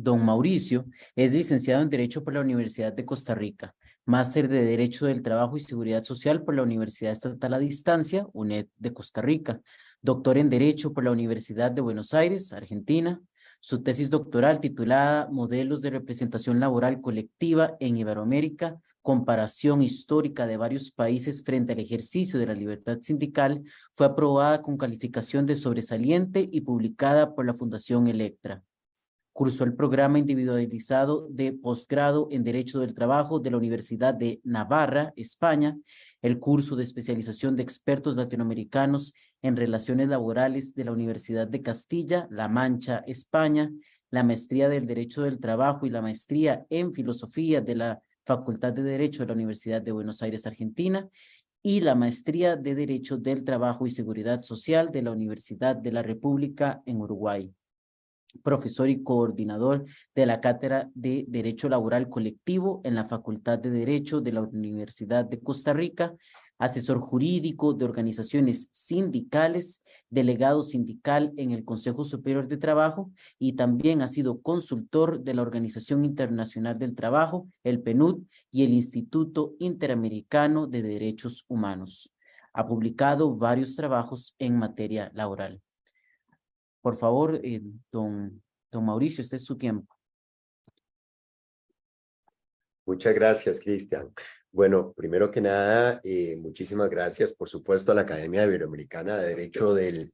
Don Mauricio es licenciado en Derecho por la Universidad de Costa Rica, máster de Derecho del Trabajo y Seguridad Social por la Universidad Estatal a Distancia, UNED de Costa Rica, doctor en Derecho por la Universidad de Buenos Aires, Argentina. Su tesis doctoral titulada Modelos de representación laboral colectiva en Iberoamérica, comparación histórica de varios países frente al ejercicio de la libertad sindical, fue aprobada con calificación de sobresaliente y publicada por la Fundación Electra. Cursó el programa individualizado de posgrado en Derecho del Trabajo de la Universidad de Navarra, España, el curso de especialización de expertos latinoamericanos en relaciones laborales de la Universidad de Castilla-La Mancha, España, la maestría del Derecho del Trabajo y la maestría en Filosofía de la Facultad de Derecho de la Universidad de Buenos Aires, Argentina, y la maestría de Derecho del Trabajo y Seguridad Social de la Universidad de la República en Uruguay. Profesor y coordinador de la Cátedra de Derecho Laboral Colectivo en la Facultad de Derecho de la Universidad de Costa Rica, asesor jurídico de organizaciones sindicales, delegado sindical en el Consejo Superior de Trabajo y también ha sido consultor de la Organización Internacional del Trabajo, el PNUD y el Instituto Interamericano de Derechos Humanos. Ha publicado varios trabajos en materia laboral. Por favor, don Mauricio, este es su tiempo. Muchas gracias, Cristian. Bueno, primero que nada, muchísimas gracias, por supuesto, a la Academia Iberoamericana de Derecho del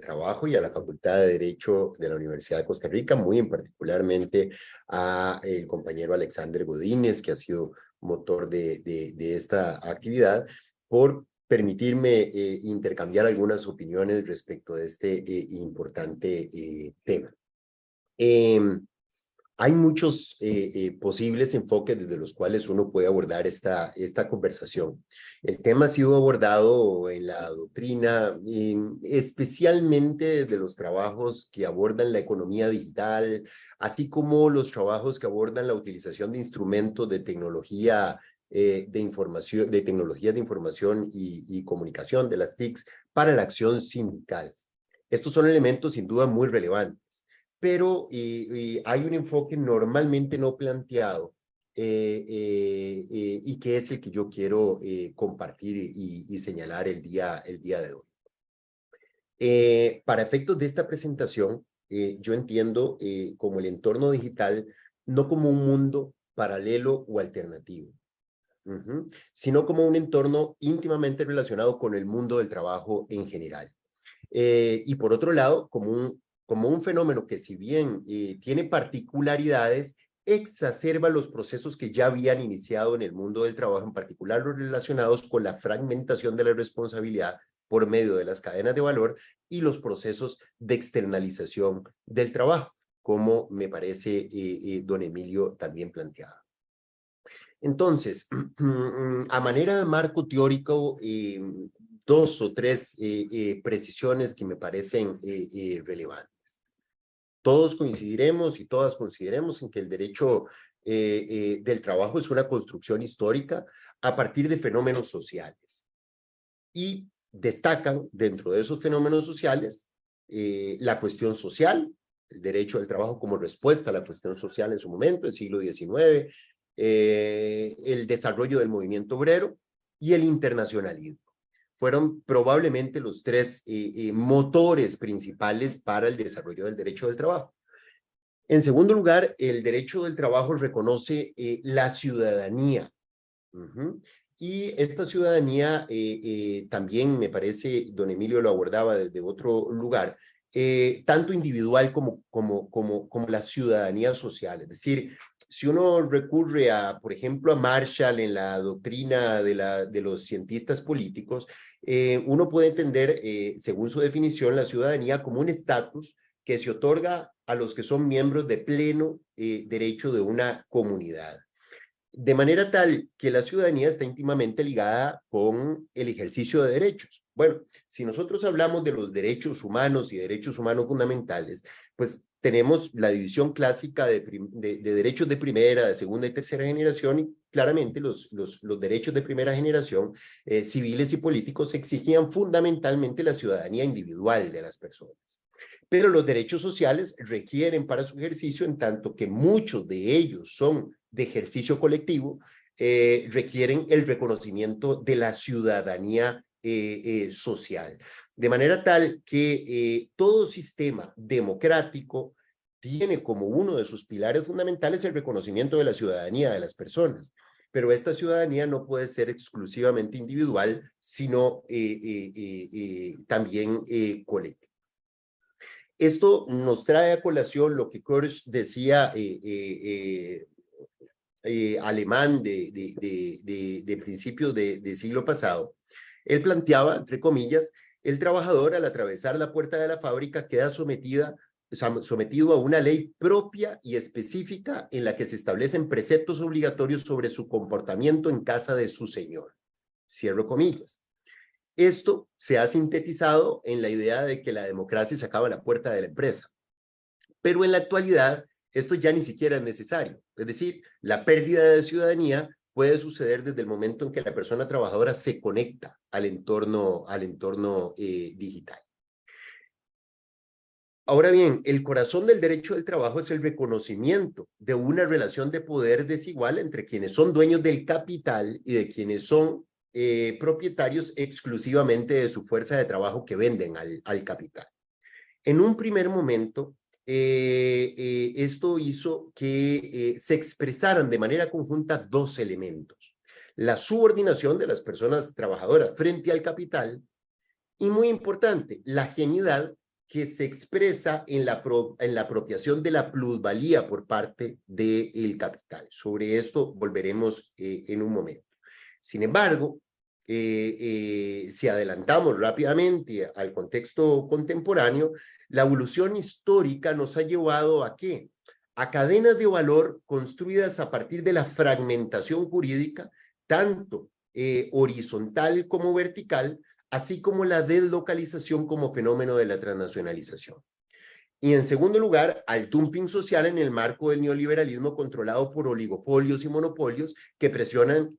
Trabajo y a la Facultad de Derecho de la Universidad de Costa Rica, muy en particularmente a el compañero Alexander Godínez, que ha sido motor de esta actividad, por permitirme intercambiar algunas opiniones respecto de este importante tema. Hay muchos posibles enfoques desde los cuales uno puede abordar esta conversación. El tema ha sido abordado en la doctrina, especialmente desde los trabajos que abordan la economía digital, así como los trabajos que abordan la utilización de instrumentos de tecnología de información y comunicación, de las TICs, para la acción sindical. Estos son elementos sin duda muy relevantes, pero hay un enfoque normalmente no planteado y que es el que yo quiero compartir y señalar el día de hoy. Para efectos de esta presentación, yo entiendo como el entorno digital no como un mundo paralelo o alternativo, sino como un entorno íntimamente relacionado con el mundo del trabajo en general. Y por otro lado, como un fenómeno que, si bien tiene particularidades, exacerba los procesos que ya habían iniciado en el mundo del trabajo, en particular los relacionados con la fragmentación de la responsabilidad por medio de las cadenas de valor y los procesos de externalización del trabajo, como me parece don Emilio también planteaba. Entonces, a manera de marco teórico, dos o tres precisiones que me parecen relevantes. Todos coincidiremos y todas consideremos en que el derecho del trabajo es una construcción histórica a partir de fenómenos sociales. Y destacan dentro de esos fenómenos sociales la cuestión social, el derecho del trabajo como respuesta a la cuestión social en su momento, el siglo XIX, el desarrollo del movimiento obrero y el internacionalismo. Fueron probablemente los tres motores principales para el desarrollo del derecho del trabajo. En segundo lugar, el derecho del trabajo reconoce la ciudadanía. Y esta ciudadanía también, me parece, don Emilio lo abordaba desde otro lugar, tanto individual como la ciudadanía social. Es decir, si uno recurre por ejemplo, a Marshall en la doctrina de los cientistas políticos, uno puede entender, según su definición, la ciudadanía como un estatus que se otorga a los que son miembros de pleno derecho de una comunidad. De manera tal que la ciudadanía está íntimamente ligada con el ejercicio de derechos. Bueno, si nosotros hablamos de los derechos humanos y derechos humanos fundamentales, pues tenemos la división clásica de derechos de primera, de segunda y tercera generación, y claramente los derechos de primera generación, civiles y políticos, exigían fundamentalmente la ciudadanía individual de las personas. pero los derechos sociales requieren para su ejercicio, en tanto que muchos de ellos son de ejercicio colectivo, requieren el reconocimiento de la ciudadanía social. De manera tal que todo sistema democrático tiene como uno de sus pilares fundamentales el reconocimiento de la ciudadanía de las personas. Pero esta ciudadanía no puede ser exclusivamente individual, sino también colectiva. Esto nos trae a colación lo que Kirsch decía, alemán de principios de siglo pasado. Él planteaba, entre comillas, el trabajador al atravesar la puerta de la fábrica queda sometido a una ley propia y específica en la que se establecen preceptos obligatorios sobre su comportamiento en casa de su señor. Cierro comillas. Esto se ha sintetizado en la idea de que la democracia se acaba a la puerta de la empresa. Pero en la actualidad, esto ya ni siquiera es necesario. Es decir, la pérdida de ciudadanía puede suceder desde el momento en que la persona trabajadora se conecta al entorno digital. Ahora bien, el corazón del derecho del trabajo es el reconocimiento de una relación de poder desigual entre quienes son dueños del capital y de quienes son propietarios exclusivamente de su fuerza de trabajo que venden al capital. En un primer momento, esto hizo que se expresaran de manera conjunta dos elementos: la subordinación de las personas trabajadoras frente al capital y, muy importante, la ajenidad que se expresa en la apropiación de la plusvalía por parte del capital. Sobre esto volveremos en un momento. Sin embargo, si adelantamos rápidamente al contexto contemporáneo, la evolución histórica nos ha llevado ¿a qué? A cadenas de valor construidas a partir de la fragmentación jurídica, tanto horizontal como vertical, así como la deslocalización como fenómeno de la transnacionalización. Y en segundo lugar, al dumping social en el marco del neoliberalismo controlado por oligopolios y monopolios que presionan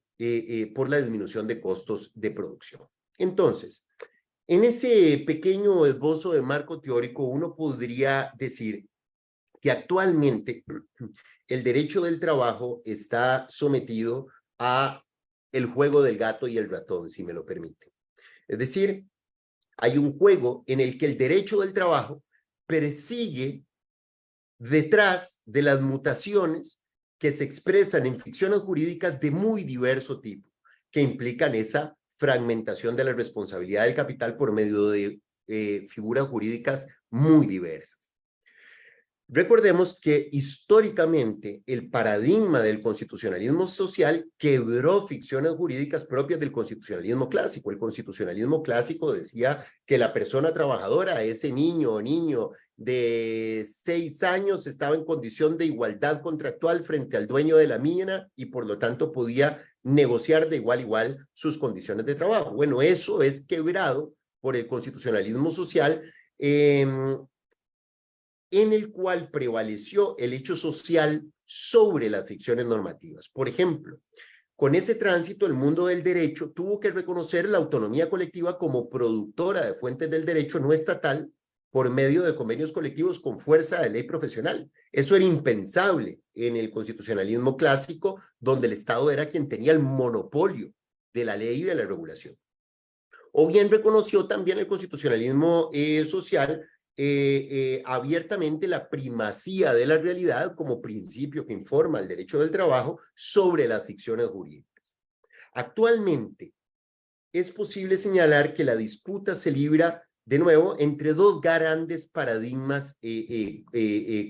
por la disminución de costos de producción. Entonces, en ese pequeño esbozo de marco teórico, uno podría decir que actualmente el derecho del trabajo está sometido a el juego del gato y el ratón, si me lo permiten. Es decir, hay un juego en el que el derecho del trabajo persigue detrás de las mutaciones que se expresan en ficciones jurídicas de muy diverso tipo, que implican esa fragmentación de la responsabilidad del capital por medio de figuras jurídicas muy diversas. Recordemos que históricamente el paradigma del constitucionalismo social quebró ficciones jurídicas propias del constitucionalismo clásico. El constitucionalismo clásico decía que la persona trabajadora, ese niño o niño de 6 años, estaba en condición de igualdad contractual frente al dueño de la mina y por lo tanto podía negociar de igual a igual sus condiciones de trabajo. Bueno, eso es quebrado por el constitucionalismo social, en el cual prevaleció el hecho social sobre las ficciones normativas. Por ejemplo, con ese tránsito, el mundo del derecho tuvo que reconocer la autonomía colectiva como productora de fuentes del derecho no estatal por medio de convenios colectivos con fuerza de ley profesional. Eso era impensable en el constitucionalismo clásico, donde el Estado era quien tenía el monopolio de la ley y de la regulación. O bien reconoció también el constitucionalismo social abiertamente la primacía de la realidad como principio que informa el derecho del trabajo sobre las ficciones jurídicas. Actualmente, es posible señalar que la disputa se libra de nuevo entre dos grandes paradigmas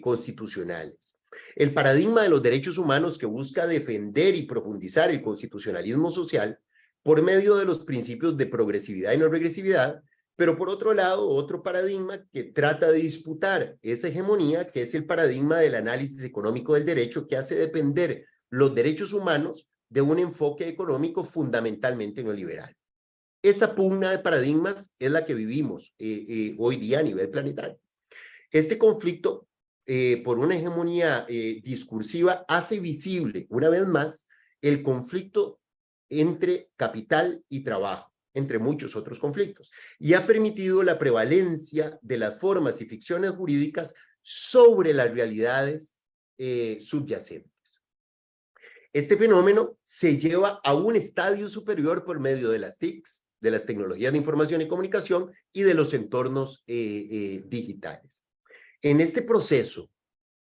constitucionales. El paradigma de los derechos humanos, que busca defender y profundizar el constitucionalismo social por medio de los principios de progresividad y no regresividad, pero por otro lado, otro paradigma que trata de disputar esa hegemonía, que es el paradigma del análisis económico del derecho, que hace depender los derechos humanos de un enfoque económico fundamentalmente neoliberal. Esa pugna de paradigmas es la que vivimos hoy día a nivel planetario. Este conflicto por una hegemonía discursiva hace visible, una vez más, el conflicto entre capital y trabajo, entre muchos otros conflictos, y ha permitido la prevalencia de las formas y ficciones jurídicas sobre las realidades subyacentes. Este fenómeno se lleva a un estadio superior por medio de las TICs, de las tecnologías de información y comunicación y de los entornos digitales. En este proceso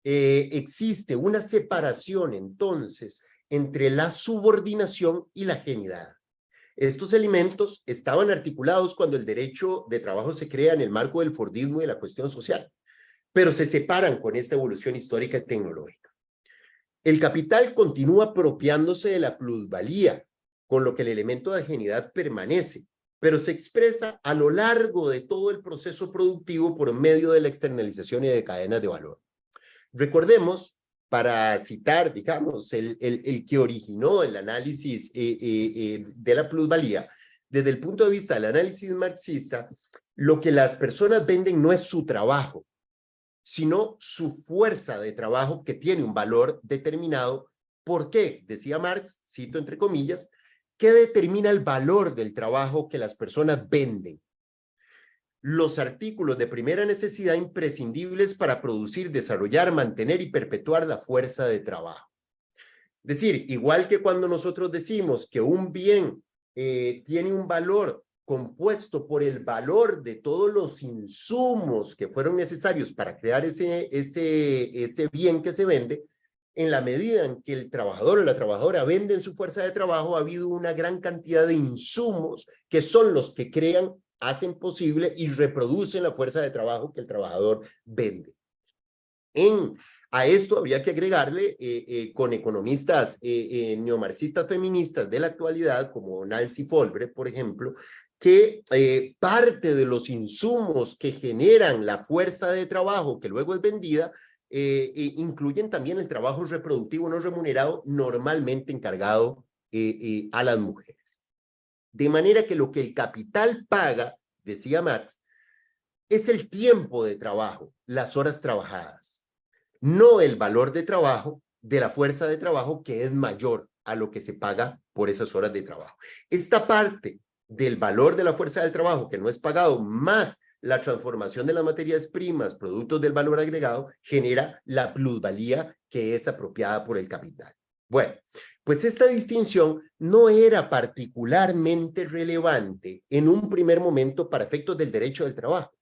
existe una separación entonces entre la subordinación y la ajenidad. Estos elementos estaban articulados cuando el derecho de trabajo se crea en el marco del Fordismo y de la cuestión social, pero se separan con esta evolución histórica y tecnológica. El capital continúa apropiándose de la plusvalía, con lo que el elemento de ajenidad permanece, pero se expresa a lo largo de todo el proceso productivo por medio de la externalización y de cadenas de valor. Recordemos, para citar, digamos, el que originó el análisis de la plusvalía, desde el punto de vista del análisis marxista, lo que las personas venden no es su trabajo, sino su fuerza de trabajo que tiene un valor determinado. ¿Por qué? Decía Marx, cito entre comillas, ¿qué determina el valor del trabajo que las personas venden? Los artículos de primera necesidad imprescindibles para producir, desarrollar, mantener y perpetuar la fuerza de trabajo. Es decir, igual que cuando nosotros decimos que un bien tiene un valor compuesto por el valor de todos los insumos que fueron necesarios para crear ese bien que se vende, en la medida en que el trabajador o la trabajadora venden su fuerza de trabajo, ha habido una gran cantidad de insumos que son los que crean, hacen posible y reproducen la fuerza de trabajo que el trabajador vende. A esto habría que agregarle con economistas neomarxistas feministas de la actualidad, como Nancy Folbre, por ejemplo, que parte de los insumos que generan la fuerza de trabajo que luego es vendida, incluyen también el trabajo reproductivo no remunerado, normalmente encargado a las mujeres. De manera que lo que el capital paga, decía Marx, es el tiempo de trabajo, las horas trabajadas, no el valor de trabajo de la fuerza de trabajo, que es mayor a lo que se paga por esas horas de trabajo. Esta parte del valor de la fuerza de trabajo que no es pagado, más la transformación de las materias primas, productos del valor agregado, genera la plusvalía que es apropiada por el capital. Bueno, pues esta distinción no era particularmente relevante en un primer momento para efectos del derecho del trabajo,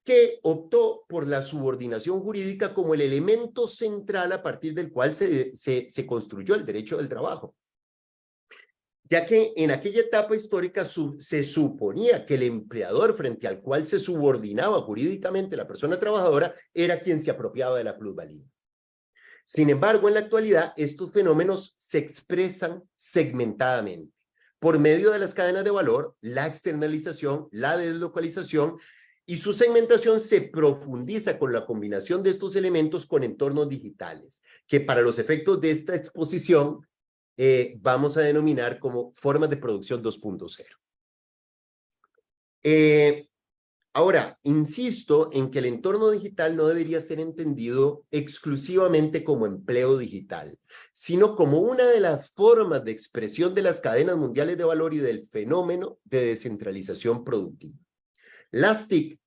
que optó por la subordinación jurídica como el elemento central a partir del cual se construyó el derecho del trabajo, ya que en aquella etapa histórica se suponía que el empleador frente al cual se subordinaba jurídicamente la persona trabajadora era quien se apropiaba de la plusvalía. Sin embargo, en la actualidad, estos fenómenos se expresan segmentadamente por medio de las cadenas de valor, la externalización, la deslocalización, y su segmentación se profundiza con la combinación de estos elementos con entornos digitales, que para los efectos de esta exposición vamos a denominar como formas de producción 2.0. Ahora, insisto en que el entorno digital no debería ser entendido exclusivamente como empleo digital, sino como una de las formas de expresión de las cadenas mundiales de valor y del fenómeno de descentralización productiva. Las TIC,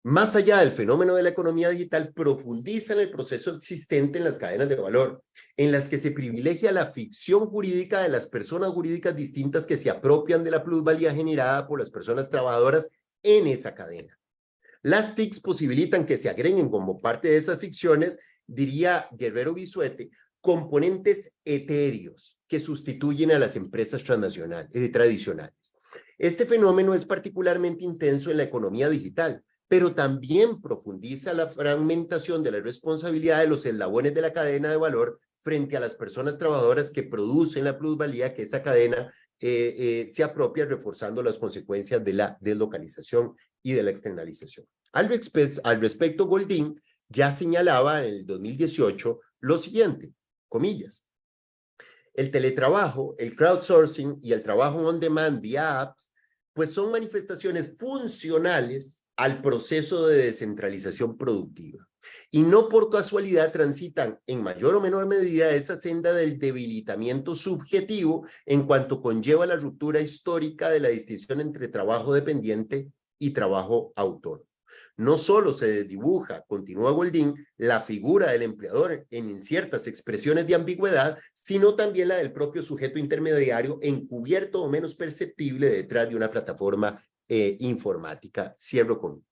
más allá del fenómeno de la economía digital, profundizan el proceso existente en las cadenas de valor, en las que se privilegia la ficción jurídica de las personas jurídicas distintas que se apropian de la plusvalía generada por las personas trabajadoras en esa cadena. Las TICs posibilitan que se agreguen como parte de esas ficciones, diría Guerrero Bisuete, componentes etéreos que sustituyen a las empresas tradicionales. Este fenómeno es particularmente intenso en la economía digital, pero también profundiza la fragmentación de la responsabilidad de los eslabones de la cadena de valor frente a las personas trabajadoras que producen la plusvalía que esa cadena se apropia, reforzando las consecuencias de la deslocalización y de la externalización. Al respecto, Goldin ya señalaba en el 2018 lo siguiente, comillas: el teletrabajo, el crowdsourcing y el trabajo on demand vía apps, pues son manifestaciones funcionales al proceso de descentralización productiva. Y no por casualidad transitan en mayor o menor medida esa senda del debilitamiento subjetivo en cuanto conlleva la ruptura histórica de la distinción entre trabajo dependiente y trabajo autónomo. No solo se desdibuja, continúa Goldin, la figura del empleador en inciertas expresiones de ambigüedad, sino también la del propio sujeto intermediario encubierto o menos perceptible detrás de una plataforma informática. Cierro comillas.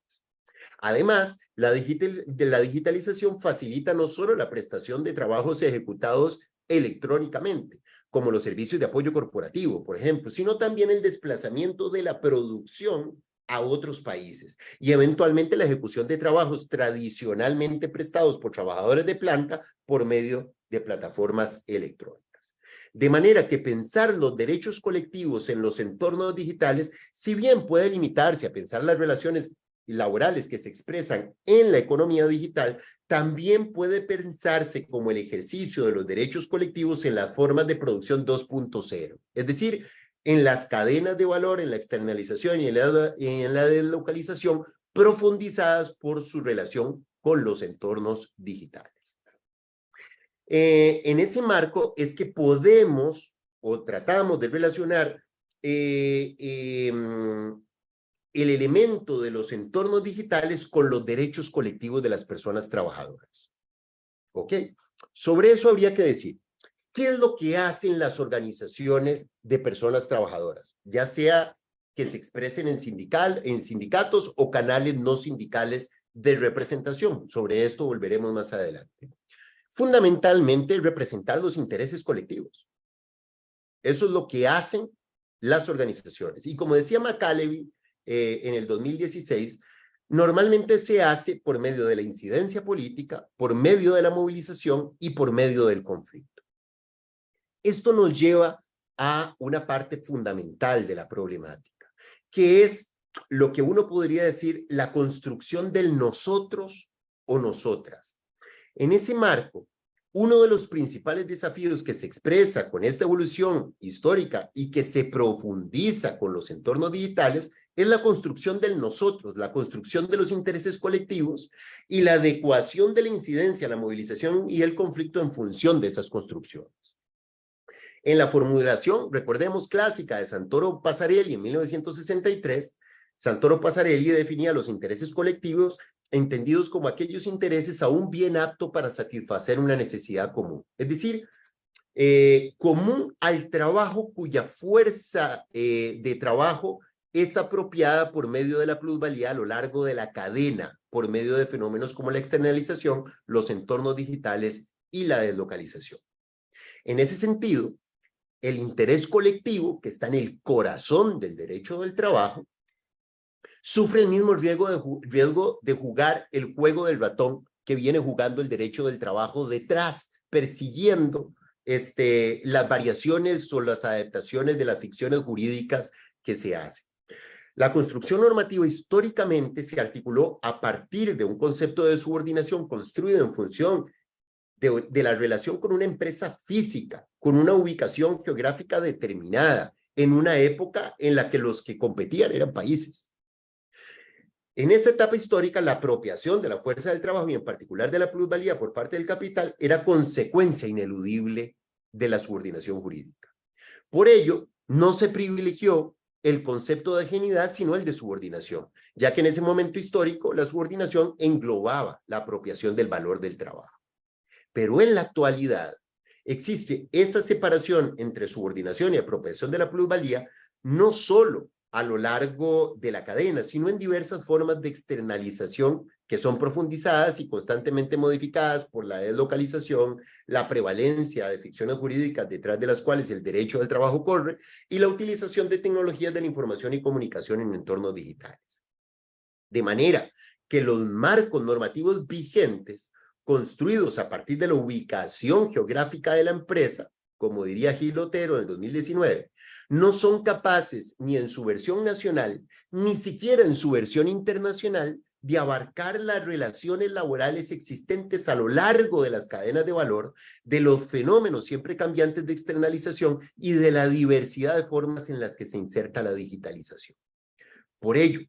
Además, la digitalización facilita no solo la prestación de trabajos ejecutados electrónicamente, como los servicios de apoyo corporativo, por ejemplo, sino también el desplazamiento de la producción a otros países y eventualmente la ejecución de trabajos tradicionalmente prestados por trabajadores de planta por medio de plataformas electrónicas. De manera que pensar los derechos colectivos en los entornos digitales, si bien puede limitarse a pensar las relaciones laborales que se expresan en la economía digital, también puede pensarse como el ejercicio de los derechos colectivos en las formas de producción 2.0, es decir, en las cadenas de valor, en la externalización y en la deslocalización, profundizadas por su relación con los entornos digitales. En ese marco es que podemos o tratamos de relacionar el elemento de los entornos digitales con los derechos colectivos de las personas trabajadoras. ¿Ok? Sobre eso habría que decir, ¿qué es lo que hacen las organizaciones de personas trabajadoras? Ya sea que se expresen en sindicatos o canales no sindicales de representación. Sobre esto volveremos más adelante. Fundamentalmente, representar los intereses colectivos. Eso es lo que hacen las organizaciones. Y como decía McAlevey, en el 2016, normalmente se hace por medio de la incidencia política, por medio de la movilización y por medio del conflicto. Esto nos lleva a una parte fundamental de la problemática, que es lo que uno podría decir la construcción del nosotros o nosotras. En ese marco, uno de los principales desafíos que se expresa con esta evolución histórica y que se profundiza con los entornos digitales es la construcción del nosotros, la construcción de los intereses colectivos y la adecuación de la incidencia, la movilización y el conflicto en función de esas construcciones. En la formulación, recordemos, clásica de Santoro Passarelli en 1963, Santoro Passarelli definía los intereses colectivos entendidos como aquellos intereses aún bien aptos para satisfacer una necesidad común. Es decir, común al trabajo cuya fuerza de trabajo es apropiada por medio de la plusvalía a lo largo de la cadena, por medio de fenómenos como la externalización, los entornos digitales y la deslocalización. En ese sentido, el interés colectivo, que está en el corazón del derecho del trabajo, sufre el mismo riesgo de jugar el juego del ratón que viene jugando el derecho del trabajo detrás, persiguiendo las variaciones o las adaptaciones de las ficciones jurídicas que se hacen. La construcción normativa históricamente se articuló a partir de un concepto de subordinación construido en función de la relación con una empresa física, con una ubicación geográfica determinada, en una época en la que los que competían eran países. En esa etapa histórica, la apropiación de la fuerza del trabajo y en particular de la plusvalía por parte del capital era consecuencia ineludible de la subordinación jurídica. Por ello, no se privilegió el concepto de ajenidad, sino el de subordinación, ya que en ese momento histórico la subordinación englobaba la apropiación del valor del trabajo. Pero en la actualidad existe esa separación entre subordinación y apropiación de la plusvalía, no solo a lo largo de la cadena, sino en diversas formas de externalización que son profundizadas y constantemente modificadas por la deslocalización, la prevalencia de ficciones jurídicas detrás de las cuales el derecho del trabajo corre y la utilización de tecnologías de la información y comunicación en entornos digitales. De manera que los marcos normativos vigentes, construidos a partir de la ubicación geográfica de la empresa, como diría Gil Otero en el 2019, no son capaces ni en su versión nacional, ni siquiera en su versión internacional, de abarcar las relaciones laborales existentes a lo largo de las cadenas de valor, de los fenómenos siempre cambiantes de externalización y de la diversidad de formas en las que se inserta la digitalización. Por ello,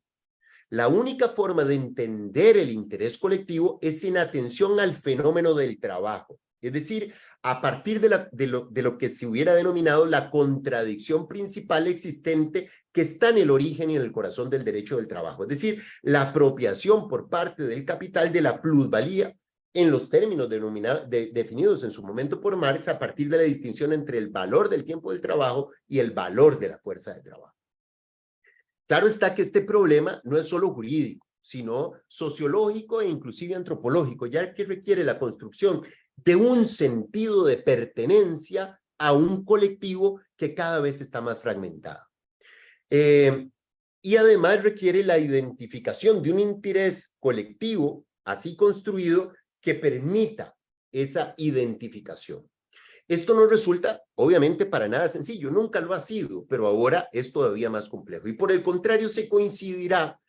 La única forma de entender el interés colectivo es en atención al fenómeno del trabajo, es decir, a partir de lo que se hubiera denominado la contradicción principal existente que está en el origen y en el corazón del derecho del trabajo, es decir, la apropiación por parte del capital de la plusvalía en los términos definidos en su momento por Marx a partir de la distinción entre el valor del tiempo del trabajo y el valor de la fuerza de trabajo. Claro está que este problema no es solo jurídico, sino sociológico e inclusive antropológico, ya que requiere la construcción de un sentido de pertenencia a un colectivo que cada vez está más fragmentado. Y además requiere la identificación de un interés colectivo así construido que permita esa identificación. Esto no resulta, obviamente, para nada sencillo, nunca lo ha sido, pero ahora es todavía más complejo. Y por el contrario, se coincidirá,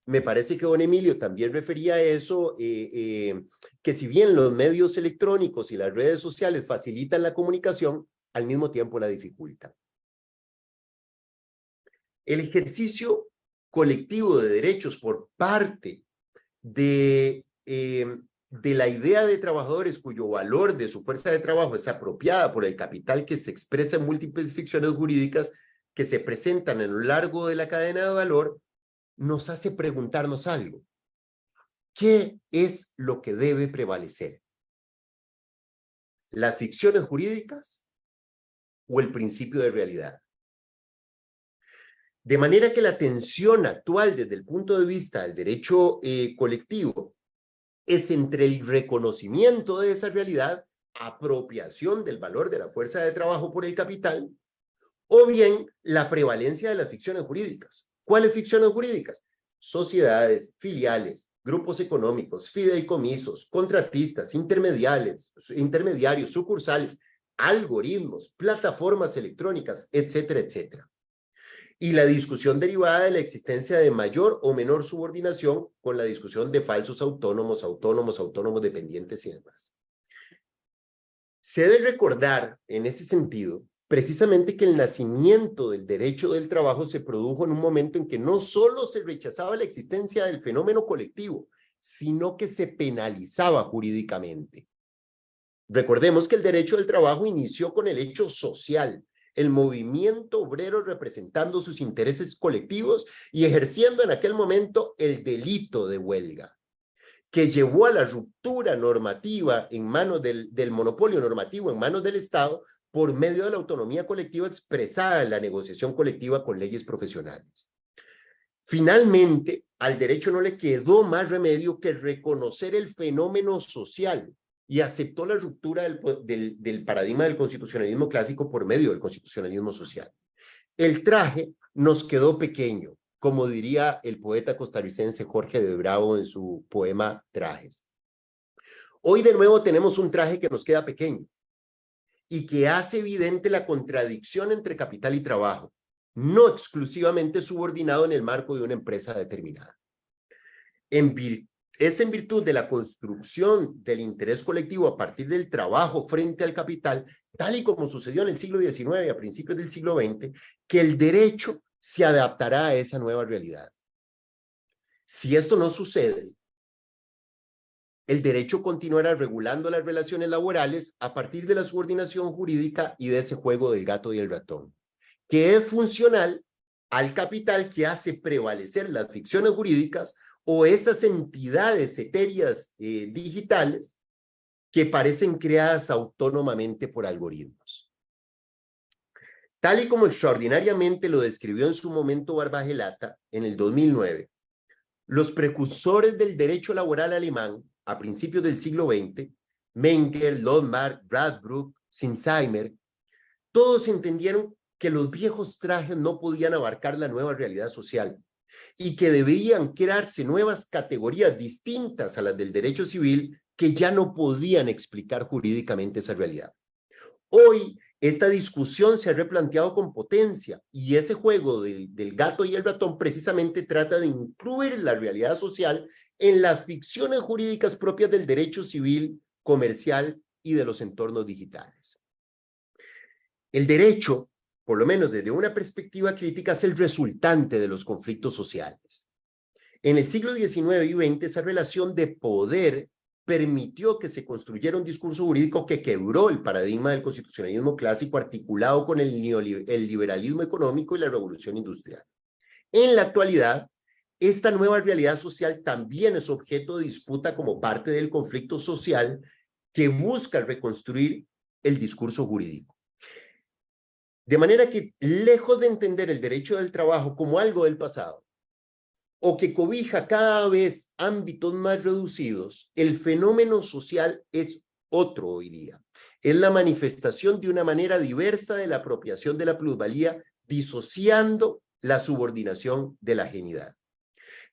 me parece que don Emilio también refería a eso, que si bien los medios electrónicos y las redes sociales facilitan la comunicación, al mismo tiempo la dificultan. El ejercicio colectivo de derechos por parte de la idea de trabajadores cuyo valor de su fuerza de trabajo es apropiada por el capital que se expresa en múltiples ficciones jurídicas que se presentan a lo largo de la cadena de valor, nos hace preguntarnos algo. ¿Qué es lo que debe prevalecer? ¿Las ficciones jurídicas o el principio de realidad? De manera que la tensión actual desde el punto de vista del derecho colectivo es entre el reconocimiento de esa realidad, apropiación del valor de la fuerza de trabajo por el capital, o bien la prevalencia de las ficciones jurídicas. ¿Cuáles ficciones jurídicas? Sociedades, filiales, grupos económicos, fideicomisos, contratistas, intermediarios, sucursales, algoritmos, plataformas electrónicas, etcétera, etcétera. Y la discusión derivada de la existencia de mayor o menor subordinación con la discusión de falsos autónomos, autónomos dependientes y demás. Se debe recordar, en ese sentido, precisamente que el nacimiento del derecho del trabajo se produjo en un momento en que no solo se rechazaba la existencia del fenómeno colectivo, sino que se penalizaba jurídicamente. Recordemos que el derecho del trabajo inició con el hecho social, el movimiento obrero representando sus intereses colectivos y ejerciendo en aquel momento el delito de huelga, que llevó a la ruptura normativa en manos del monopolio normativo en manos del Estado por medio de la autonomía colectiva expresada en la negociación colectiva con leyes profesionales. Finalmente, al derecho no le quedó más remedio que reconocer el fenómeno social y aceptó la ruptura del paradigma del constitucionalismo clásico por medio del constitucionalismo social. El traje nos quedó pequeño, como diría el poeta costarricense Jorge de Bravo en su poema Trajes. Hoy de nuevo tenemos un traje que nos queda pequeño y que hace evidente la contradicción entre capital y trabajo, no exclusivamente subordinado en el marco de una empresa determinada. Es en virtud de la construcción del interés colectivo a partir del trabajo frente al capital, tal y como sucedió en el siglo XIX y a principios del siglo XX, que el derecho se adaptará a esa nueva realidad. Si esto no sucede, el derecho continuará regulando las relaciones laborales a partir de la subordinación jurídica y de ese juego del gato y el ratón, que es funcional al capital que hace prevalecer las ficciones jurídicas o esas entidades etéreas digitales que parecen creadas autónomamente por algoritmos. Tal y como extraordinariamente lo describió en su momento Barbagelata en el 2009, los precursores del derecho laboral alemán a principios del siglo XX, Menger, Lodmark, Radbruch, Sinsheimer, todos entendieron que los viejos trajes no podían abarcar la nueva realidad social y que debían crearse nuevas categorías distintas a las del derecho civil que ya no podían explicar jurídicamente esa realidad. Hoy, esta discusión se ha replanteado con potencia y ese juego del gato y el ratón precisamente trata de incluir la realidad social en las ficciones jurídicas propias del derecho civil, comercial y de los entornos digitales. El derecho, por lo menos desde una perspectiva crítica, es el resultante de los conflictos sociales. En el siglo XIX y XX, esa relación de poder permitió que se construyera un discurso jurídico que quebró el paradigma del constitucionalismo clásico articulado con el liberalismo económico y la revolución industrial. En la actualidad, esta nueva realidad social también es objeto de disputa como parte del conflicto social que busca reconstruir el discurso jurídico. De manera que, lejos de entender el derecho del trabajo como algo del pasado, o que cobija cada vez ámbitos más reducidos, el fenómeno social es otro hoy día. Es la manifestación de una manera diversa de la apropiación de la plusvalía, disociando la subordinación de la ajenidad.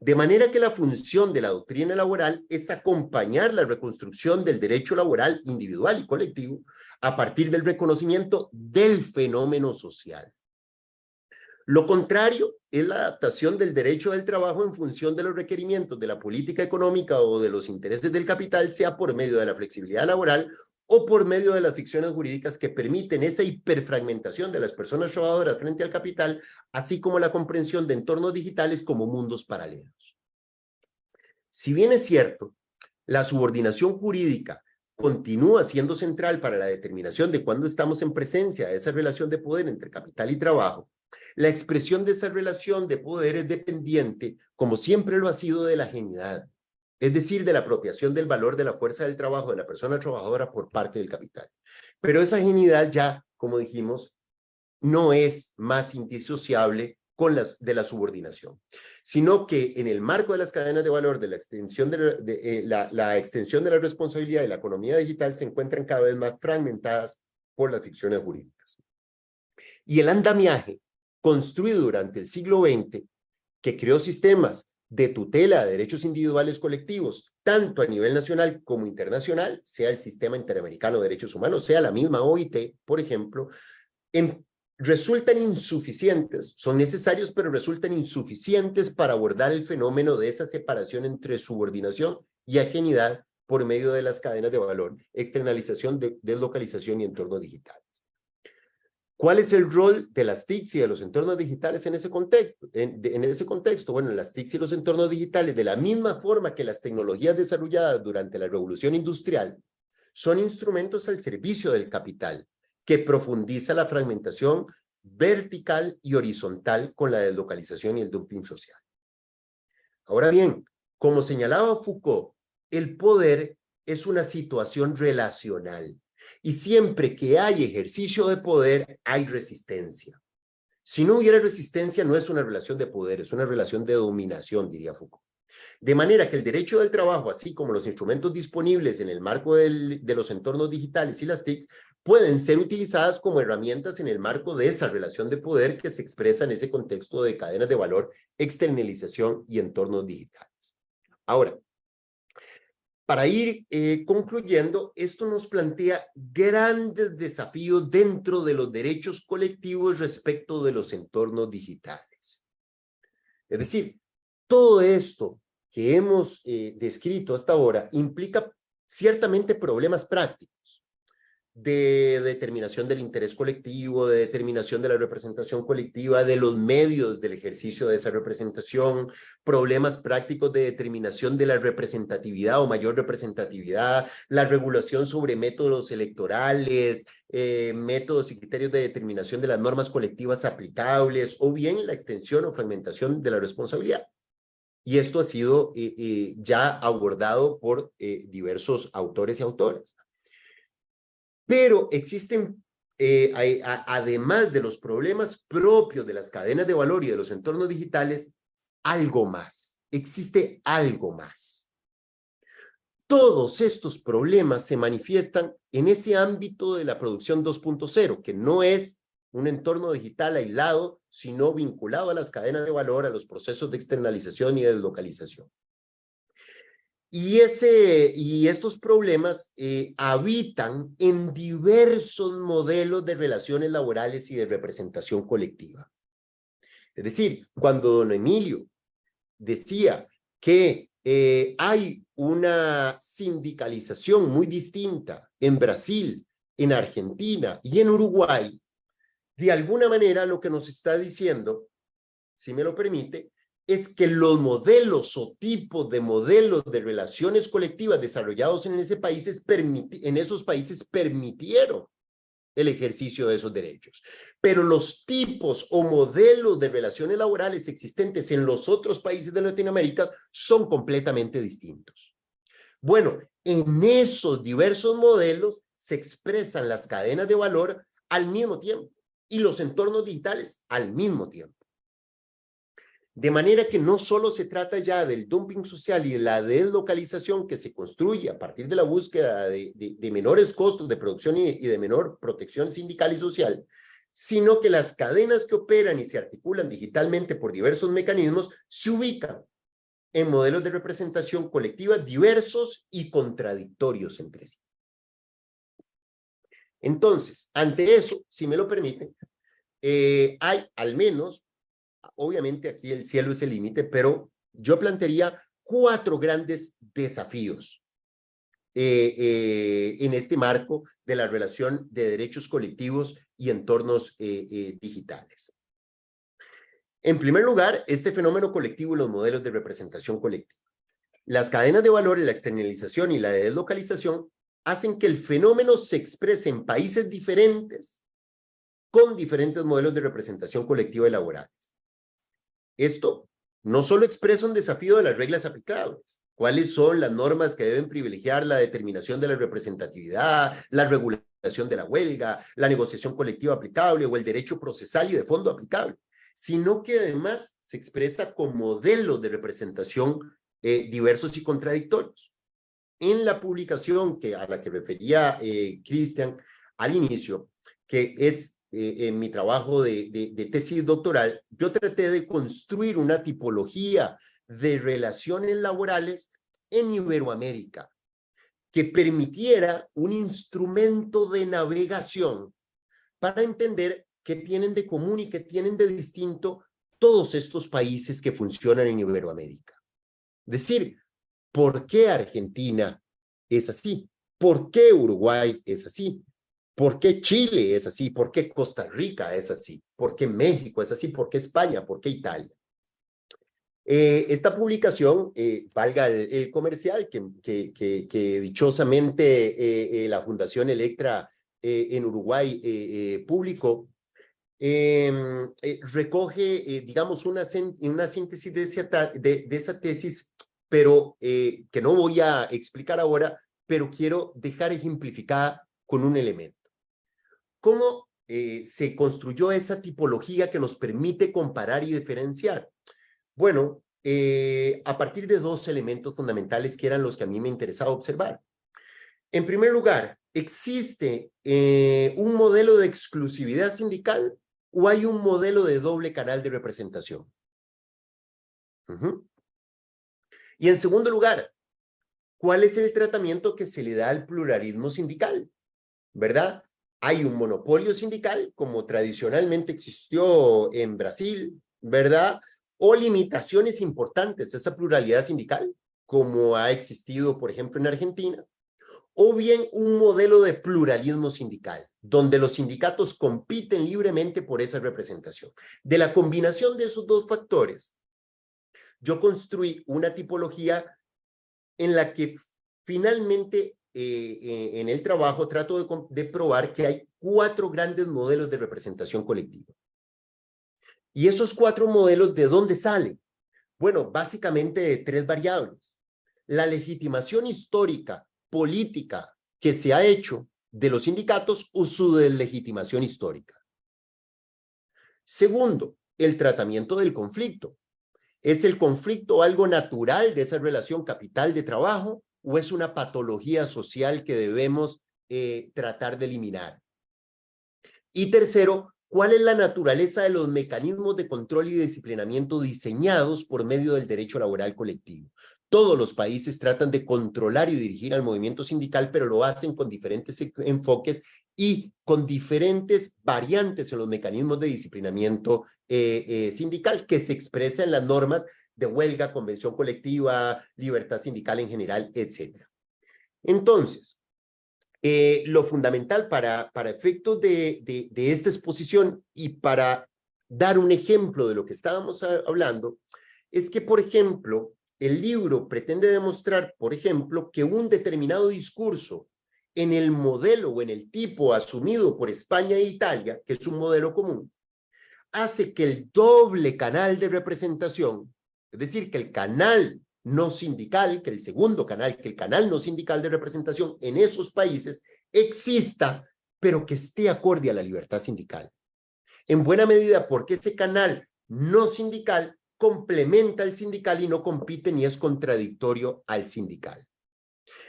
De manera que la función de la doctrina laboral es acompañar la reconstrucción del derecho laboral individual y colectivo a partir del reconocimiento del fenómeno social. Lo contrario es la adaptación del derecho del trabajo en función de los requerimientos de la política económica o de los intereses del capital, sea por medio de la flexibilidad laboral o por medio de las ficciones jurídicas que permiten esa hiperfragmentación de las personas trabajadoras frente al capital, así como la comprensión de entornos digitales como mundos paralelos. Si bien es cierto, la subordinación jurídica continúa siendo central para la determinación de cuándo estamos en presencia de esa relación de poder entre capital y trabajo, la expresión de esa relación de poder es dependiente, como siempre lo ha sido, de la ajenidad, es decir, de la apropiación del valor de la fuerza del trabajo de la persona trabajadora por parte del capital. Pero esa ajenidad ya, como dijimos, no es más indisociable de la subordinación, sino que en el marco de las cadenas de valor, de la extensión la extensión de la responsabilidad y la economía digital se encuentran cada vez más fragmentadas por las ficciones jurídicas. Y el andamiaje construido durante el siglo XX, que creó sistemas de tutela de derechos individuales colectivos, tanto a nivel nacional como internacional, sea el Sistema Interamericano de Derechos Humanos, sea la misma OIT, por ejemplo, resultan insuficientes, son necesarios, pero resultan insuficientes para abordar el fenómeno de esa separación entre subordinación y ajenidad por medio de las cadenas de valor, externalización, deslocalización y entornos digitales. ¿Cuál es el rol de las TICs y de los entornos digitales en ese contexto? Bueno, las TICs y los entornos digitales, de la misma forma que las tecnologías desarrolladas durante la revolución industrial, son instrumentos al servicio del capital, que profundiza la fragmentación vertical y horizontal con la deslocalización y el dumping social. Ahora bien, como señalaba Foucault, el poder es una situación relacional y siempre que hay ejercicio de poder hay resistencia. Si no hubiera resistencia, no es una relación de poder, es una relación de dominación, diría Foucault. De manera que el derecho del trabajo, así como los instrumentos disponibles en el marco de los entornos digitales y las TICs, pueden ser utilizadas como herramientas en el marco de esa relación de poder que se expresa en ese contexto de cadenas de valor, externalización y entornos digitales. Ahora, para ir concluyendo, esto nos plantea grandes desafíos dentro de los derechos colectivos respecto de los entornos digitales. Es decir, todo esto que hemos descrito hasta ahora implica ciertamente problemas prácticos de determinación del interés colectivo, de determinación de la representación colectiva, de los medios del ejercicio de esa representación, problemas prácticos de determinación de la representatividad o mayor representatividad, la regulación sobre métodos electorales, métodos y criterios de determinación de las normas colectivas aplicables, o bien la extensión o fragmentación de la responsabilidad. Y esto ha sido ya abordado por diversos autores y autoras. Pero existen, además de los problemas propios de las cadenas de valor y de los entornos digitales, algo más. Existe algo más. Todos estos problemas se manifiestan en ese ámbito de la producción 2.0, que no es un entorno digital aislado, sino vinculado a las cadenas de valor, a los procesos de externalización y de deslocalización. Y estos problemas habitan en diversos modelos de relaciones laborales y de representación colectiva. Es decir, cuando don Emilio decía que hay una sindicalización muy distinta en Brasil, en Argentina y en Uruguay, de alguna manera lo que nos está diciendo, si me lo permite, es que los modelos o tipos de modelos de relaciones colectivas desarrollados en esos países permitieron el ejercicio de esos derechos. Pero los tipos o modelos de relaciones laborales existentes en los otros países de Latinoamérica son completamente distintos. Bueno, en esos diversos modelos se expresan las cadenas de valor al mismo tiempo y los entornos digitales al mismo tiempo. De manera que no solo se trata ya del dumping social y de la deslocalización que se construye a partir de la búsqueda de menores costos de producción y de menor protección sindical y social, sino que las cadenas que operan y se articulan digitalmente por diversos mecanismos se ubican en modelos de representación colectiva diversos y contradictorios entre sí. Entonces, ante eso, si me lo permiten, hay al menos, obviamente aquí el cielo es el límite, pero yo plantearía 4 grandes desafíos en este marco de la relación de derechos colectivos y entornos digitales. En primer lugar, este fenómeno colectivo y los modelos de representación colectiva. Las cadenas de valor, la externalización y la deslocalización hacen que el fenómeno se exprese en países diferentes con diferentes modelos de representación colectiva y laborales. Esto no solo expresa un desafío de las reglas aplicables, cuáles son las normas que deben privilegiar la determinación de la representatividad, la regulación de la huelga, la negociación colectiva aplicable o el derecho procesal y de fondo aplicable, sino que además se expresa con modelos de representación diversos y contradictorios. En la publicación a la que refería Cristian al inicio, que es en mi trabajo de tesis doctoral, yo traté de construir una tipología de relaciones laborales en Iberoamérica que permitiera un instrumento de navegación para entender qué tienen de común y qué tienen de distinto todos estos países que funcionan en Iberoamérica. Es decir, ¿por qué Argentina es así? ¿Por qué Uruguay es así? ¿Por qué Chile es así? ¿Por qué Costa Rica es así? ¿Por qué México es así? ¿Por qué España? ¿Por qué Italia? Esta publicación, valga el comercial, que dichosamente la Fundación Electra en Uruguay publicó, recoge, digamos, una síntesis de esa tesis, pero que no voy a explicar ahora, pero quiero dejar ejemplificada con un elemento. ¿Cómo se construyó esa tipología que nos permite comparar y diferenciar? Bueno, a partir de 2 elementos fundamentales que eran los que a mí me interesaba observar. En primer lugar, ¿existe un modelo de exclusividad sindical o hay un modelo de doble canal de representación? Y en segundo lugar, ¿cuál es el tratamiento que se le da al pluralismo sindical? ¿Verdad? Hay un monopolio sindical, como tradicionalmente existió en Brasil, ¿verdad? O limitaciones importantes a esa pluralidad sindical, como ha existido, por ejemplo, en Argentina. O bien un modelo de pluralismo sindical, donde los sindicatos compiten libremente por esa representación. De la combinación de esos 2 factores, yo construí una tipología en la que finalmente en el trabajo trato de probar que hay 4 grandes modelos de representación colectiva. ¿Y esos 4 modelos de dónde salen? Bueno, básicamente de 3 variables. La legitimación histórica, política, que se ha hecho de los sindicatos o su deslegitimación histórica. Segundo, el tratamiento del conflicto. ¿Es el conflicto algo natural de esa relación capital de trabajo o es una patología social que debemos tratar de eliminar? Y tercero, ¿cuál es la naturaleza de los mecanismos de control y disciplinamiento diseñados por medio del derecho laboral colectivo? Todos los países tratan de controlar y dirigir al movimiento sindical, pero lo hacen con diferentes enfoques y con diferentes variantes en los mecanismos de disciplinamiento sindical que se expresa en las normas de huelga, convención colectiva, libertad sindical en general, etc. Entonces, lo fundamental para efectos de esta exposición y para dar un ejemplo de lo que estábamos hablando, es que, por ejemplo, el libro pretende demostrar, por ejemplo, que un determinado discurso en el modelo o en el tipo asumido por España e Italia, que es un modelo común, hace que el doble canal de representación, es decir, que el canal no sindical, que el segundo canal, que el canal no sindical de representación en esos países exista, pero que esté acorde a la libertad sindical. En buena medida porque ese canal no sindical complementa al sindical y no compite ni es contradictorio al sindical.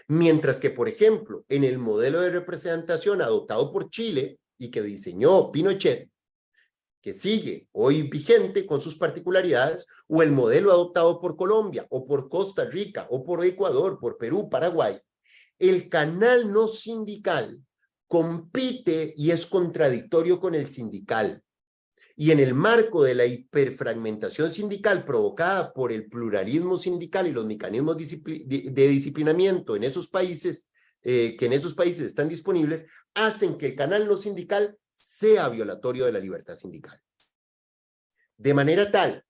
Mientras que, por ejemplo, en el modelo de representación adoptado por Chile y que diseñó Pinochet, que sigue hoy vigente con sus particularidades, o el modelo adoptado por Colombia, o por Costa Rica, o por Ecuador, por Perú, Paraguay, el canal no sindical compite y es contradictorio con el sindical. Y en el marco de la hiperfragmentación sindical provocada por el pluralismo sindical y los mecanismos de disciplinamiento en esos países, que en esos países están disponibles, hacen que el canal no sindical sea violatorio de la libertad sindical. De manera tal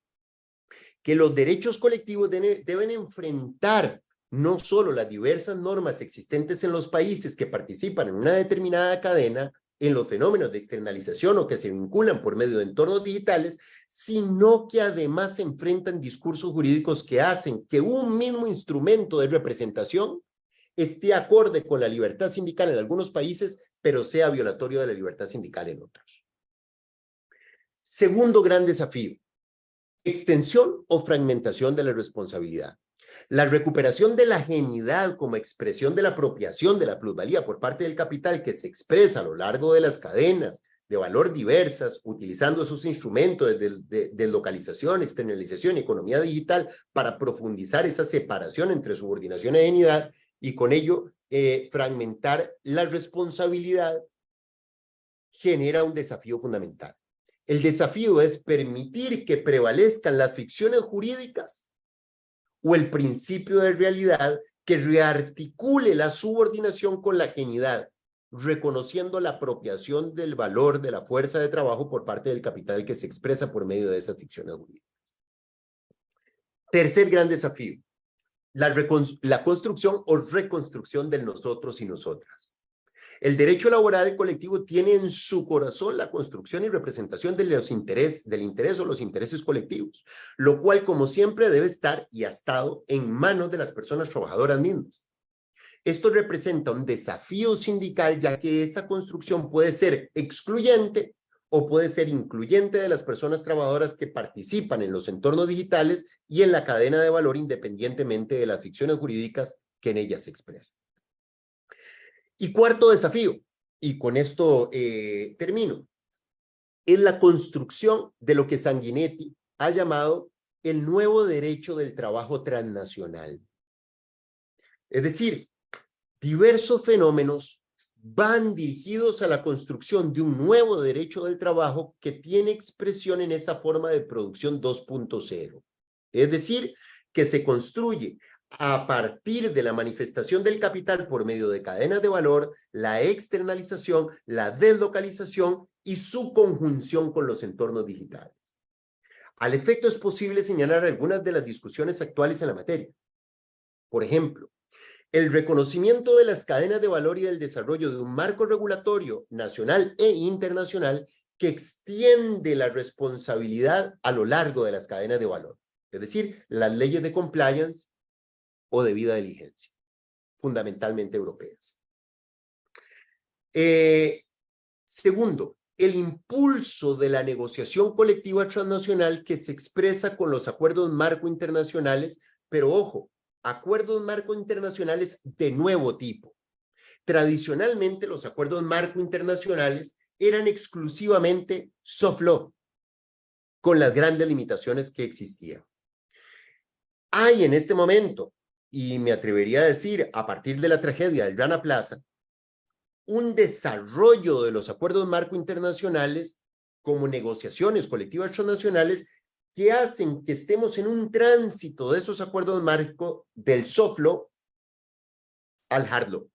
que los derechos colectivos deben enfrentar no solo las diversas normas existentes en los países que participan en una determinada cadena, en los fenómenos de externalización o que se vinculan por medio de entornos digitales, sino que además se enfrentan discursos jurídicos que hacen que un mismo instrumento de representación esté acorde con la libertad sindical en algunos países, pero sea violatorio de la libertad sindical en otros. Segundo gran desafío: extensión o fragmentación de la responsabilidad. La recuperación de la ajenidad como expresión de la apropiación de la plusvalía por parte del capital que se expresa a lo largo de las cadenas de valor diversas, utilizando esos instrumentos de localización, externalización y economía digital para profundizar esa separación entre subordinación y ajenidad y con ello fragmentar la responsabilidad, genera un desafío fundamental. El desafío es permitir que prevalezcan las ficciones jurídicas o el principio de realidad que rearticule la subordinación con la ajenidad, reconociendo la apropiación del valor de la fuerza de trabajo por parte del capital que se expresa por medio de esas ficciones jurídicas. Tercer gran desafío: la construcción o reconstrucción del nosotros y nosotras. El derecho laboral colectivo tiene en su corazón la construcción y representación del interés o los intereses colectivos, lo cual, como siempre, debe estar y ha estado en manos de las personas trabajadoras mismas. Esto representa un desafío sindical, ya que esa construcción puede ser excluyente o puede ser incluyente de las personas trabajadoras que participan en los entornos digitales y en la cadena de valor, independientemente de las ficciones jurídicas que en ellas se expresan. Y cuarto desafío, y con esto termino, es la construcción de lo que Sanguinetti ha llamado el nuevo derecho del trabajo transnacional. Es decir, diversos fenómenos van dirigidos a la construcción de un nuevo derecho del trabajo que tiene expresión en esa forma de producción 2.0. Es decir, que se construye a partir de la manifestación del capital por medio de cadenas de valor, la externalización, la deslocalización y su conjunción con los entornos digitales. Al efecto, es posible señalar algunas de las discusiones actuales en la materia. Por ejemplo, el reconocimiento de las cadenas de valor y el desarrollo de un marco regulatorio nacional e internacional que extiende la responsabilidad a lo largo de las cadenas de valor, es decir, las leyes de compliance o debida diligencia, fundamentalmente europeas. Segundo, el impulso de la negociación colectiva transnacional que se expresa con los acuerdos marco internacionales, pero ojo, acuerdos marco internacionales de nuevo tipo. Tradicionalmente, los acuerdos marco internacionales eran exclusivamente soft law, con las grandes limitaciones que existían. Hay en este momento, y me atrevería a decir, a partir de la tragedia del Rana Plaza, un desarrollo de los acuerdos marco internacionales como negociaciones colectivas transnacionales que hacen que estemos en un tránsito de esos acuerdos marco del soft law al hard law,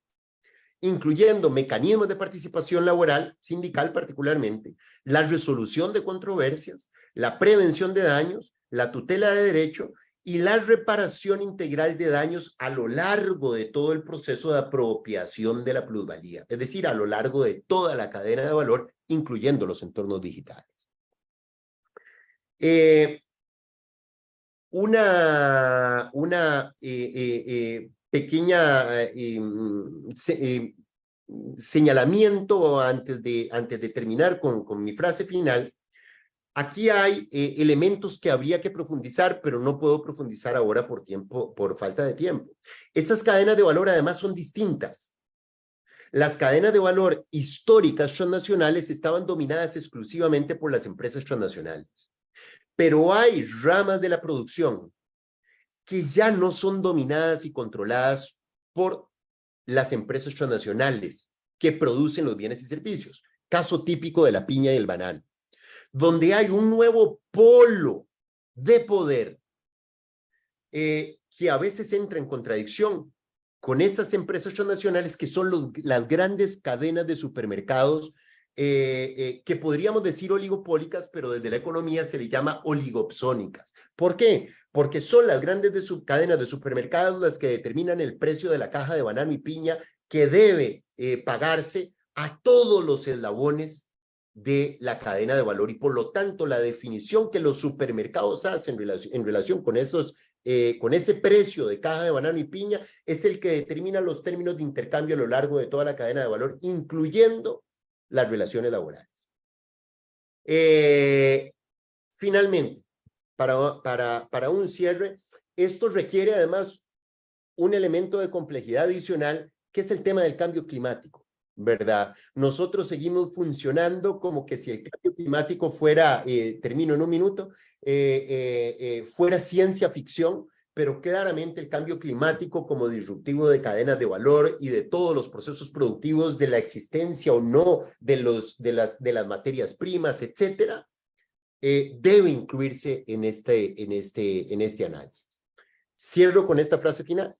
incluyendo mecanismos de participación laboral, sindical particularmente, la resolución de controversias, la prevención de daños, la tutela de derecho y la reparación integral de daños a lo largo de todo el proceso de apropiación de la plusvalía, es decir, a lo largo de toda la cadena de valor, incluyendo los entornos digitales. Una pequeña señalamiento antes de terminar con mi frase final. Aquí hay elementos que habría que profundizar, pero no puedo profundizar ahora por falta de tiempo. Estas cadenas de valor además son distintas. Las cadenas de valor históricas transnacionales estaban dominadas exclusivamente por las empresas transnacionales. Pero hay ramas de la producción que ya no son dominadas y controladas por las empresas transnacionales que producen los bienes y servicios. Caso típico de la piña y el banano, donde hay un nuevo polo de poder que a veces entra en contradicción con esas empresas transnacionales que son las grandes cadenas de supermercados que podríamos decir oligopólicas, pero desde la economía se le llama oligopsónicas. ¿Por qué? Porque son las grandes cadenas de supermercados las que determinan el precio de la caja de banano y piña que debe pagarse a todos los eslabones de la cadena de valor, y por lo tanto la definición que los supermercados hacen en relación con ese precio de caja de banano y piña es el que determina los términos de intercambio a lo largo de toda la cadena de valor, incluyendo las relaciones laborales. Finalmente, para un cierre, esto requiere además un elemento de complejidad adicional, que es el tema del cambio climático, ¿verdad? Nosotros seguimos funcionando como que si el cambio climático fuera, termino en un minuto, fuera ciencia ficción, pero claramente el cambio climático como disruptivo de cadenas de valor y de todos los procesos productivos, de la existencia o no de las materias primas, etcétera, debe incluirse en este análisis. Cierro con esta frase final.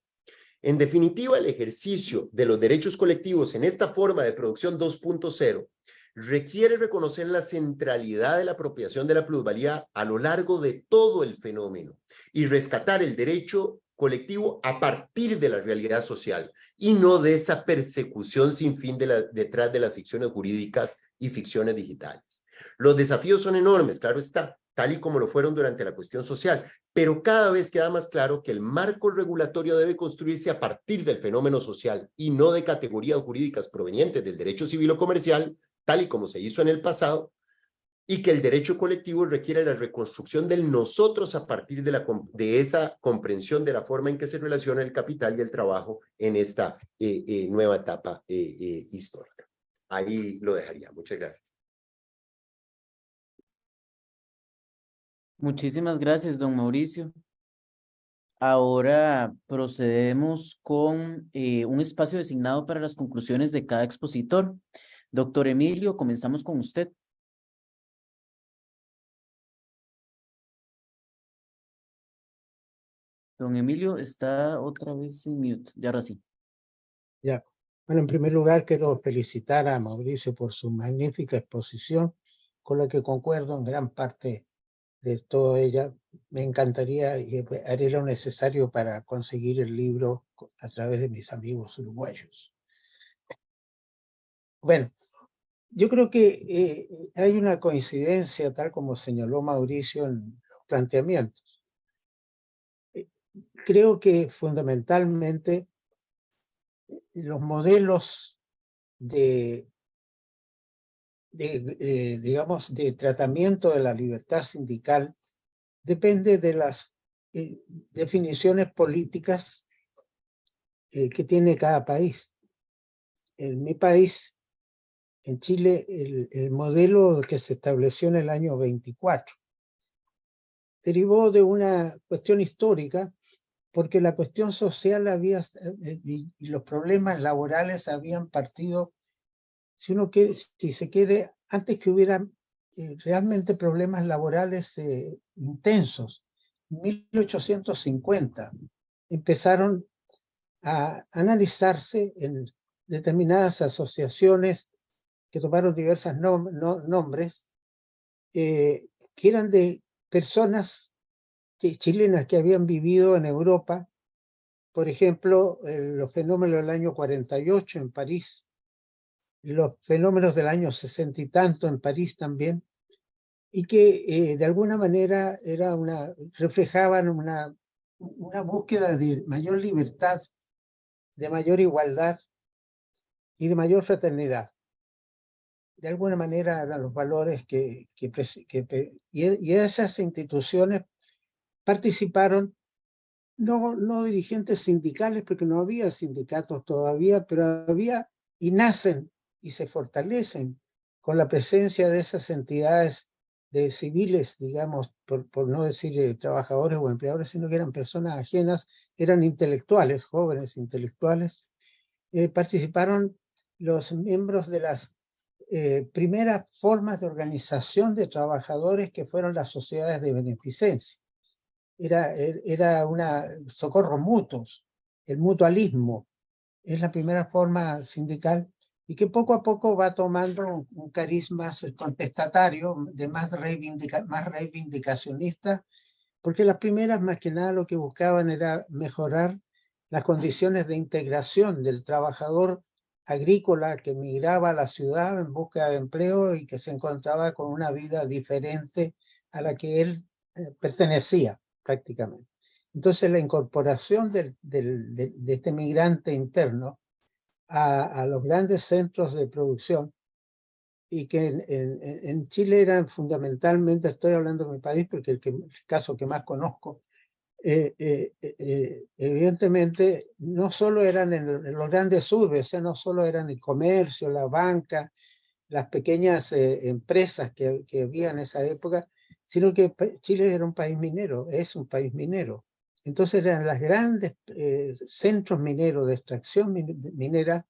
En definitiva, el ejercicio de los derechos colectivos en esta forma de producción 2.0 requiere reconocer la centralidad de la apropiación de la plusvalía a lo largo de todo el fenómeno y rescatar el derecho colectivo a partir de la realidad social y no de esa persecución sin fin detrás de las ficciones jurídicas y ficciones digitales. Los desafíos son enormes, claro está, tal y como lo fueron durante la cuestión social, pero cada vez queda más claro que el marco regulatorio debe construirse a partir del fenómeno social y no de categorías jurídicas provenientes del derecho civil o comercial, tal y como se hizo en el pasado, y que el derecho colectivo requiere la reconstrucción del nosotros a partir de esa comprensión de la forma en que se relaciona el capital y el trabajo en esta nueva etapa histórica. Ahí lo dejaría. Muchas gracias. Muchísimas gracias, don Mauricio. Ahora procedemos con un espacio designado para las conclusiones de cada expositor. Doctor Emilio, comenzamos con usted. Don Emilio está otra vez en mute. Ya ahora sí. Ya. Bueno, en primer lugar quiero felicitar a Mauricio por su magnífica exposición, con la que concuerdo en gran parte de toda ella. Me encantaría y haré lo necesario para conseguir el libro a través de mis amigos uruguayos. Bueno, yo creo que hay una coincidencia, tal como señaló Mauricio, en los planteamientos. Creo que fundamentalmente los modelos digamos, de tratamiento de la libertad sindical depende de las definiciones políticas que tiene cada país. En mi país, en Chile, el modelo que se estableció en el año 24 derivó de una cuestión histórica, porque la cuestión social y los problemas laborales habían partido, si se quiere, antes que hubiera realmente problemas laborales intensos. En 1850 empezaron a analizarse en determinadas asociaciones que tomaron diversos nombres, que eran de personas chilenas que habían vivido en Europa, por ejemplo, los fenómenos del año 48 en París, los fenómenos del año 60 y tanto en París también, y que de alguna manera reflejaban una búsqueda de mayor libertad, de mayor igualdad y de mayor fraternidad. De alguna manera eran los valores y esas instituciones participaron, no dirigentes sindicales, porque no había sindicatos todavía, pero había y nacen y se fortalecen con la presencia de esas entidades de civiles, digamos, por no decir trabajadores o empleadores, sino que eran personas ajenas, eran intelectuales, jóvenes intelectuales. Participaron los miembros de las primeras formas de organización de trabajadores, que fueron las sociedades de beneficencia. Era una socorro mutuos, el mutualismo es la primera forma sindical, y que poco a poco va tomando un cariz más contestatario, de más reivindicacionista, porque las primeras más que nada lo que buscaban era mejorar las condiciones de integración del trabajador agrícola que migraba a la ciudad en busca de empleo y que se encontraba con una vida diferente a la que él pertenecía prácticamente. Entonces la incorporación de este migrante interno a los grandes centros de producción, y que en Chile eran fundamentalmente, estoy hablando de mi país porque el caso que más conozco, evidentemente no solo eran en los grandes urbes, o sea, no solo eran el comercio, la banca, las pequeñas empresas que había en esa época, sino que Chile era un país minero, es un país minero. Entonces eran los grandes centros mineros de extracción minera,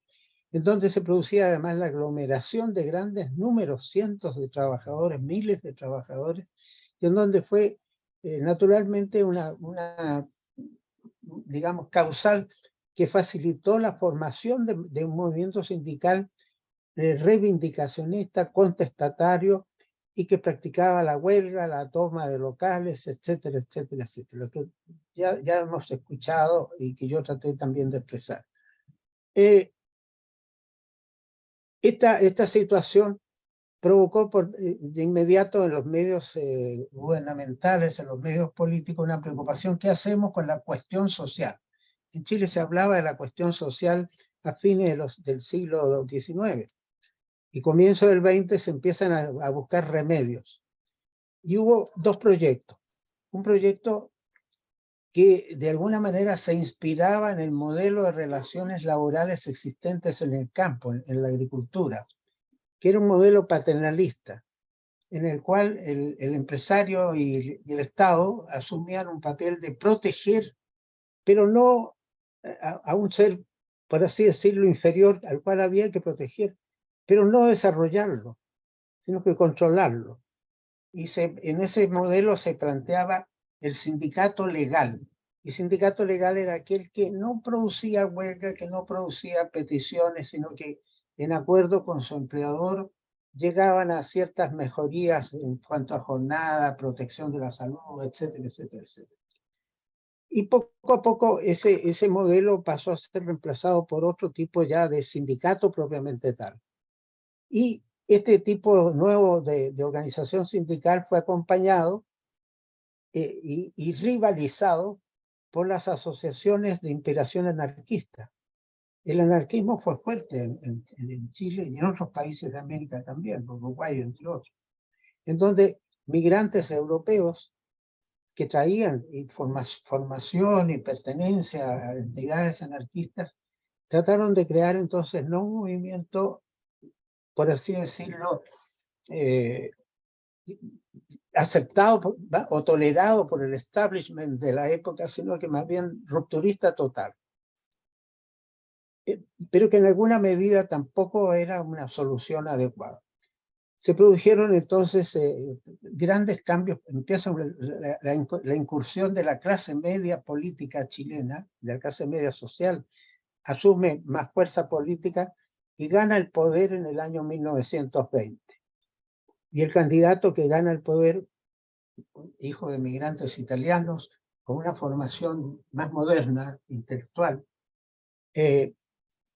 en donde se producía además la aglomeración de grandes números, cientos de trabajadores, miles de trabajadores, y en donde fue naturalmente digamos, causal que facilitó la formación de un movimiento sindical reivindicacionista, contestatario, y que practicaba la huelga, la toma de locales, etcétera, etcétera, etcétera, lo que ya hemos escuchado y que yo traté también de expresar. Esta situación provocó de inmediato en los medios gubernamentales, en los medios políticos, una preocupación: ¿qué hacemos con la cuestión social? En Chile se hablaba de la cuestión social a fines del siglo XIX, y comienzo del XX se empiezan a buscar remedios. Y hubo dos proyectos. Un proyecto que de alguna manera se inspiraba en el modelo de relaciones laborales existentes en el campo, en la agricultura, que era un modelo paternalista, en el cual el empresario y el Estado asumían un papel de proteger, pero no a un ser, por así decirlo, inferior, al cual había que proteger, pero no desarrollarlo, sino que controlarlo. Y en ese modelo se planteaba el sindicato legal. Y sindicato legal era aquel que no producía huelga, que no producía peticiones, sino que en acuerdo con su empleador llegaban a ciertas mejorías en cuanto a jornada, protección de la salud, etcétera, etcétera, etcétera. Y poco a poco ese modelo pasó a ser reemplazado por otro tipo ya de sindicato propiamente tal. Y este tipo nuevo de organización sindical fue acompañado y rivalizado por las asociaciones de inspiración anarquista. El anarquismo fue fuerte en Chile y en otros países de América también, Uruguay entre otros, en donde migrantes europeos que traían formación y pertenencia a entidades anarquistas trataron de crear entonces no un movimiento, por así decirlo, aceptado o tolerado por el establishment de la época, sino que más bien rupturista total. Pero que en alguna medida tampoco era una solución adecuada. Se produjeron entonces grandes cambios. Empieza la incursión de la clase media política chilena, de la clase media social, asume más fuerza política y gana el poder en el año 1920. Y el candidato que gana el poder hijo de migrantes italianos, con una formación más moderna, intelectual,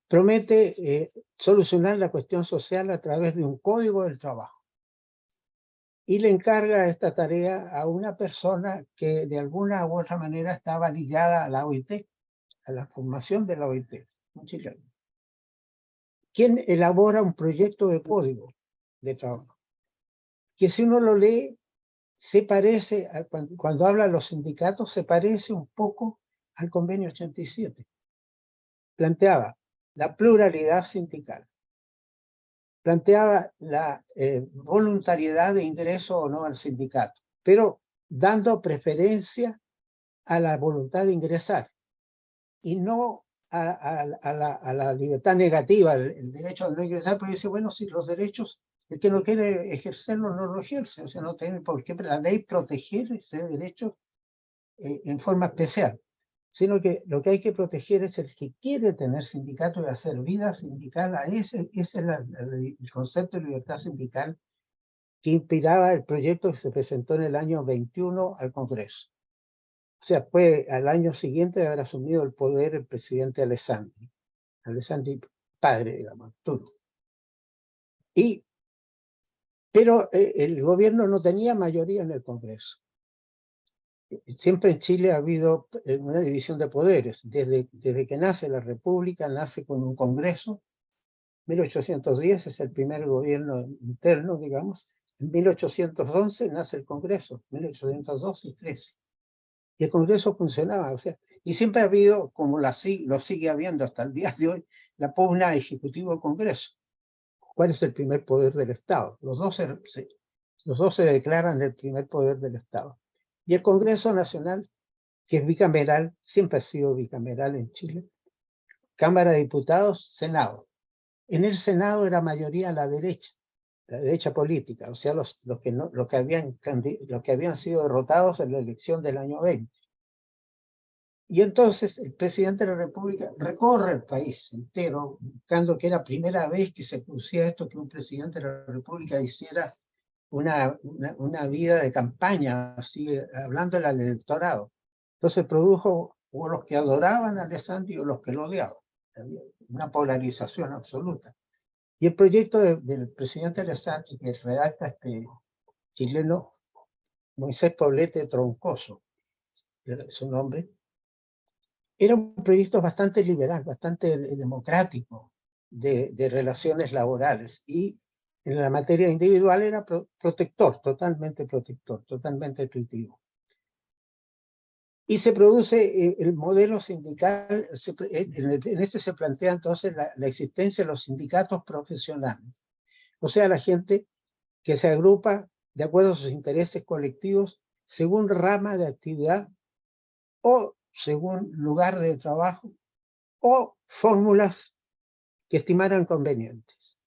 promete solucionar la cuestión social a través de un código del trabajo. Y le encarga esta tarea a una persona que de alguna u otra manera estaba ligada a la OIT, a la formación de la OIT, un chileno, quien elabora un proyecto de código de trabajo, que si uno lo lee, se parece, cuando habla de los sindicatos, se parece un poco al convenio 87. Planteaba la pluralidad sindical, planteaba la voluntariedad de ingreso o no al sindicato, pero dando preferencia a la voluntad de ingresar y no a la libertad negativa, el derecho a no ingresar, porque dice, bueno, si los derechos, el que no quiere ejercerlo no lo ejerce, o sea, no tiene por qué la ley proteger ese derecho en forma especial, sino que lo que hay que proteger es el que quiere tener sindicato y hacer vida sindical. Ese es el concepto de libertad sindical que inspiraba el proyecto que se presentó en el año 21 al Congreso. O sea, fue al año siguiente de haber asumido el poder el presidente Alessandri. Alessandri, padre, digamos, todo. Pero el gobierno no tenía mayoría en el Congreso. Siempre en Chile ha habido una división de poderes. Desde que nace la República, nace con un Congreso. 1810 es el primer gobierno interno, digamos. En 1811 nace el Congreso, 1812 y 13. Y el Congreso funcionaba, o sea, y siempre ha habido, como lo sigue habiendo hasta el día de hoy, la pugna Ejecutivo-Congreso. ¿Cuál es el primer poder del Estado? Los dos se declaran el primer poder del Estado. Y el Congreso Nacional, que es bicameral, siempre ha sido bicameral en Chile, Cámara de Diputados, Senado. En el Senado era mayoría la derecha política, o sea, los que habían sido derrotados en la elección del año 20. Y entonces el presidente de la República recorre el país entero, buscando que era primera vez que se producía esto, que un presidente de la República hiciera una vida de campaña, así, hablándole al electorado. Entonces produjo o los que adoraban a Alessandri o los que lo odiaban. Había una polarización absoluta. Y el proyecto del presidente Alessandri, que redacta este chileno Moisés Poblete Troncoso, su nombre, era un proyecto bastante liberal, bastante democrático de relaciones laborales, y en la materia individual era protector, totalmente intuitivo. Y se produce el modelo sindical, en este se plantea entonces la existencia de los sindicatos profesionales, o sea, la gente que se agrupa de acuerdo a sus intereses colectivos según rama de actividad o según lugar de trabajo o fórmulas que estimaran convenientes.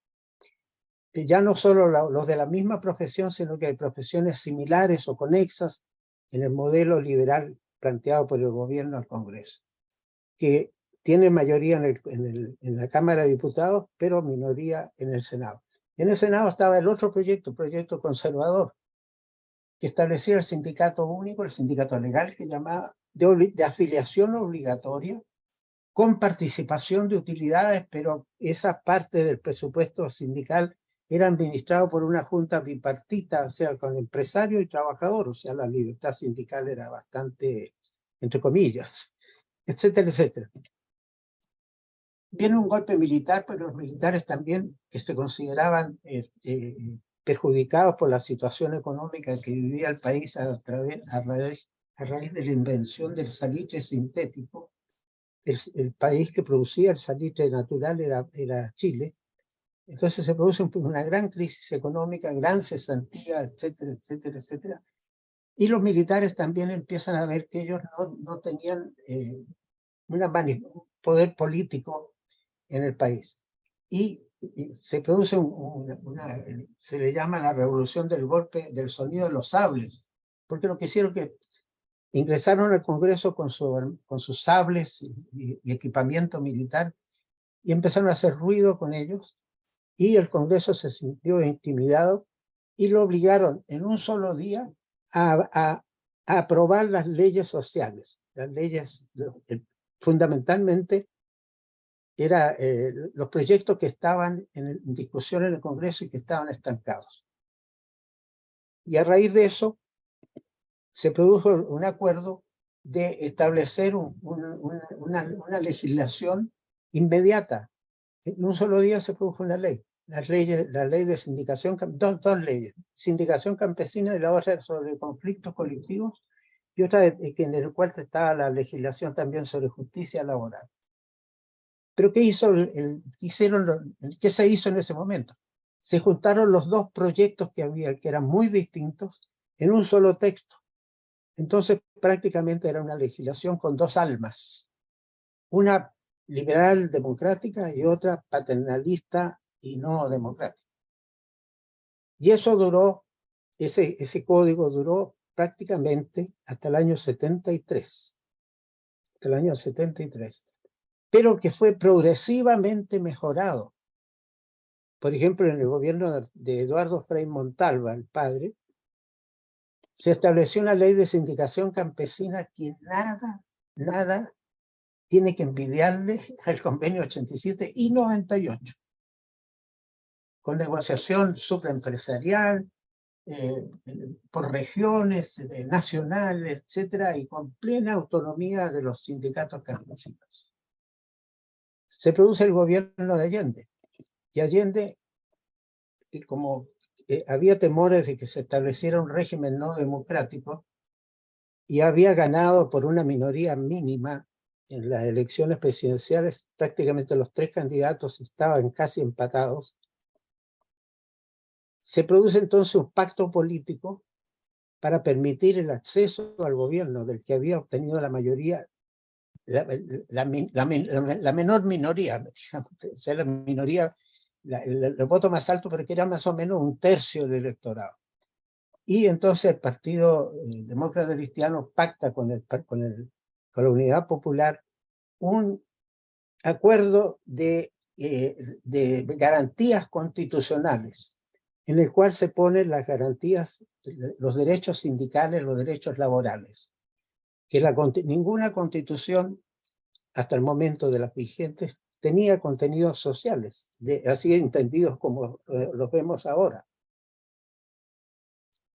Ya no solo los de la misma profesión, sino que hay profesiones similares o conexas en el modelo liberal planteado por el gobierno al Congreso, que tiene mayoría en la Cámara de Diputados, pero minoría en el Senado. En el Senado estaba el otro proyecto conservador, que establecía el sindicato único, el sindicato legal, que llamaba de afiliación obligatoria, con participación de utilidades, pero esa parte del presupuesto sindical era administrado por una junta bipartita, o sea, con empresario y trabajador, o sea, la libertad sindical era bastante, entre comillas, etcétera, etcétera. Viene un golpe militar, pero los militares también, que se consideraban perjudicados por la situación económica que vivía el país a raíz de la invención del salitre sintético. El país que producía el salitre natural era Chile. Entonces se produce una gran crisis económica, gran cesantía, etcétera, etcétera, etcétera. Y los militares también empiezan a ver que ellos no tenían un poder político en el país. Y se produce se le llama la revolución del golpe del sonido de los sables, porque lo que hicieron que ingresaron al Congreso con sus sables y equipamiento militar y empezaron a hacer ruido con ellos, y el Congreso se sintió intimidado y lo obligaron en un solo día a aprobar las leyes sociales. Las leyes, fundamentalmente, eran los proyectos que estaban en discusión en el Congreso y que estaban estancados. Y a raíz de eso, se produjo un acuerdo de establecer una legislación inmediata. En un solo día se produjo una ley. La ley de sindicación, dos leyes, sindicación campesina y la otra sobre conflictos colectivos, y otra en el cual estaba la legislación también sobre justicia laboral. Pero ¿qué qué se hizo en ese momento? Se juntaron los dos proyectos que había, que eran muy distintos, en un solo texto. Entonces prácticamente era una legislación con dos almas, una liberal democrática y otra paternalista y no democrática. Y eso duró, ese código duró prácticamente hasta el año 73. Hasta el año 73. Pero que fue progresivamente mejorado. Por ejemplo, en el gobierno de Eduardo Frei Montalva, el padre, se estableció una ley de sindicación campesina que nada tiene que envidiarle al convenio 87 y 98, con negociación supraempresarial, por regiones, nacionales, etcétera, y con plena autonomía de los sindicatos campesinos. Se produce el gobierno de Allende, y Allende, como había temores de que se estableciera un régimen no democrático, y había ganado por una minoría mínima en las elecciones presidenciales, prácticamente los tres candidatos estaban casi empatados. Se produce entonces un pacto político para permitir el acceso al gobierno del que había obtenido la mayoría, la menor minoría, digamos, o sea, la minoría, el voto más alto, pero que era más o menos un tercio del electorado. Y entonces el Partido Demócrata Cristiano pacta con la Unidad Popular un acuerdo de garantías constitucionales, en el cual se ponen las garantías, los derechos sindicales, los derechos laborales, que ninguna constitución, hasta el momento de las vigentes, tenía contenidos sociales, así entendidos como los vemos ahora.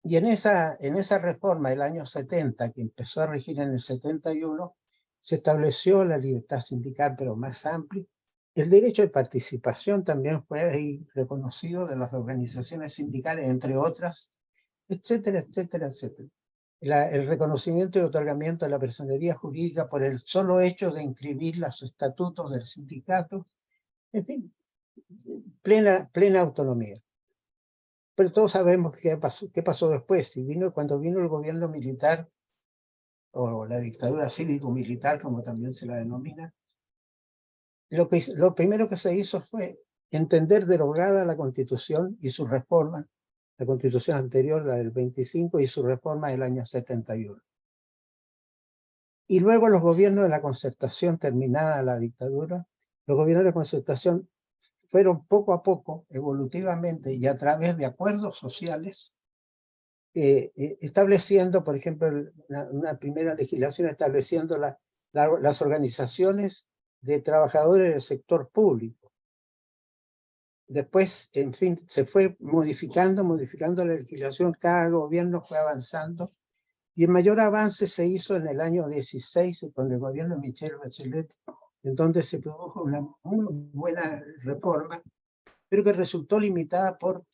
Y en esa reforma del año 70, que empezó a regir en el 71, se estableció la libertad sindical, pero más amplia. El derecho de participación también fue ahí reconocido de las organizaciones sindicales, entre otras, etcétera, etcétera, etcétera. El reconocimiento y otorgamiento de la personería jurídica por el solo hecho de inscribir los estatutos del sindicato, en fin, plena autonomía. Pero todos sabemos qué pasó después. Cuando vino el gobierno militar, o la dictadura cívico-militar, como también se la denomina, lo primero que se hizo fue entender derogada la Constitución y su reforma, la Constitución anterior, la del 25, y su reforma del año 71. Y luego los gobiernos de la concertación, terminada la dictadura, los gobiernos de la concertación fueron poco a poco, evolutivamente y a través de acuerdos sociales, estableciendo, por ejemplo, una primera legislación estableciendo las organizaciones de trabajadores del sector público. Después, en fin, se fue modificando la legislación, cada gobierno fue avanzando, y el mayor avance se hizo en el año 16 con el gobierno de Michelle Bachelet, en donde se produjo una muy buena reforma, pero que resultó limitada por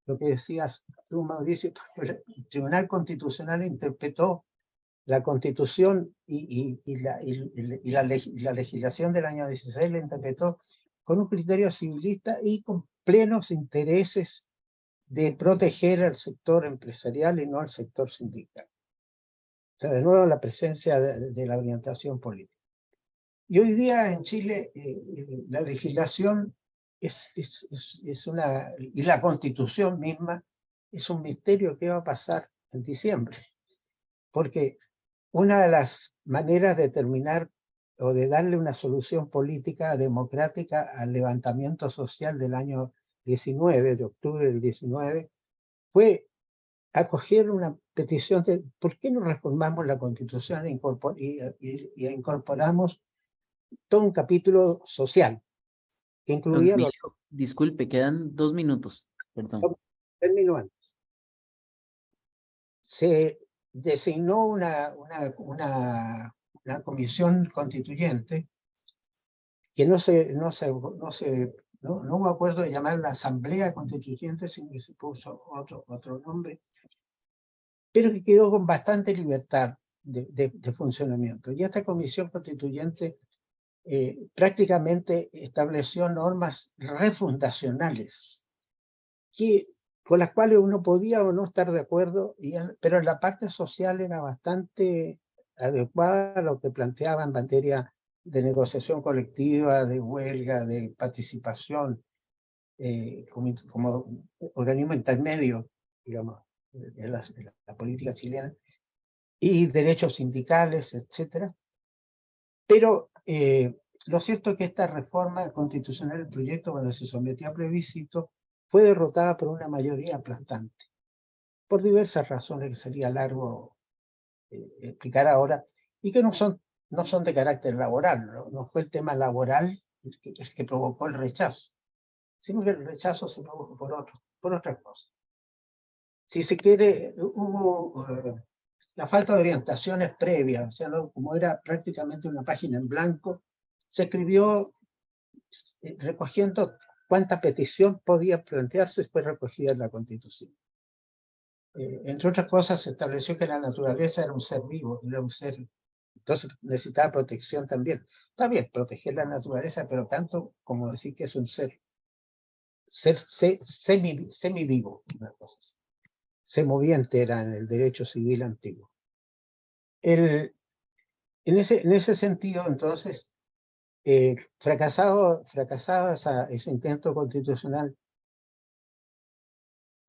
lo que decías tú, Mauricio. El Tribunal Constitucional interpretó la Constitución y la legislación del año 16 la interpretó con un criterio civilista y con plenos intereses de proteger al sector empresarial y no al sector sindical. O sea, de nuevo la presencia de la orientación política. Y hoy día en Chile la legislación y la Constitución misma es un misterio que va a pasar en diciembre. Porque una de las maneras de terminar o de darle una solución política democrática al levantamiento social del año 19, de octubre del 19, fue acogieron una petición de ¿por qué no reformamos la Constitución y incorporamos todo un capítulo social que Don incluía los... Emilio, disculpe, quedan 2 minutos, perdón. Termino antes. Se designó una comisión constituyente que no hubo acuerdo de llamar la Asamblea Constituyente, sino que se puso otro nombre, pero que quedó con bastante libertad de funcionamiento. Y esta comisión constituyente prácticamente estableció normas refundacionales con las cuales uno podía o no estar de acuerdo, pero en la parte social era bastante adecuada a lo que planteaba en materia de negociación colectiva, de huelga, de participación, como organismo intermedio, digamos, en la política chilena, y derechos sindicales, etc. Pero lo cierto es que esta reforma constitucional, el proyecto, cuando se sometió a plebiscito, fue derrotada por una mayoría aplastante, por diversas razones que sería largo explicar ahora, y que no son de carácter laboral, no fue el tema laboral el que provocó el rechazo, sino que el rechazo se produjo por otras cosas. Si se quiere, hubo la falta de orientaciones previas, o sea, como era prácticamente una página en blanco, se escribió recogiendo cuánta petición podía plantearse, fue recogida en la Constitución. Entre otras cosas, se estableció que la naturaleza era un ser vivo, era un ser, entonces necesitaba protección también. Está bien, proteger la naturaleza, pero tanto como decir que es un ser semivivo, una cosa así. Semoviente era en el derecho civil antiguo. En ese sentido, entonces, fracasado ese intento constitucional,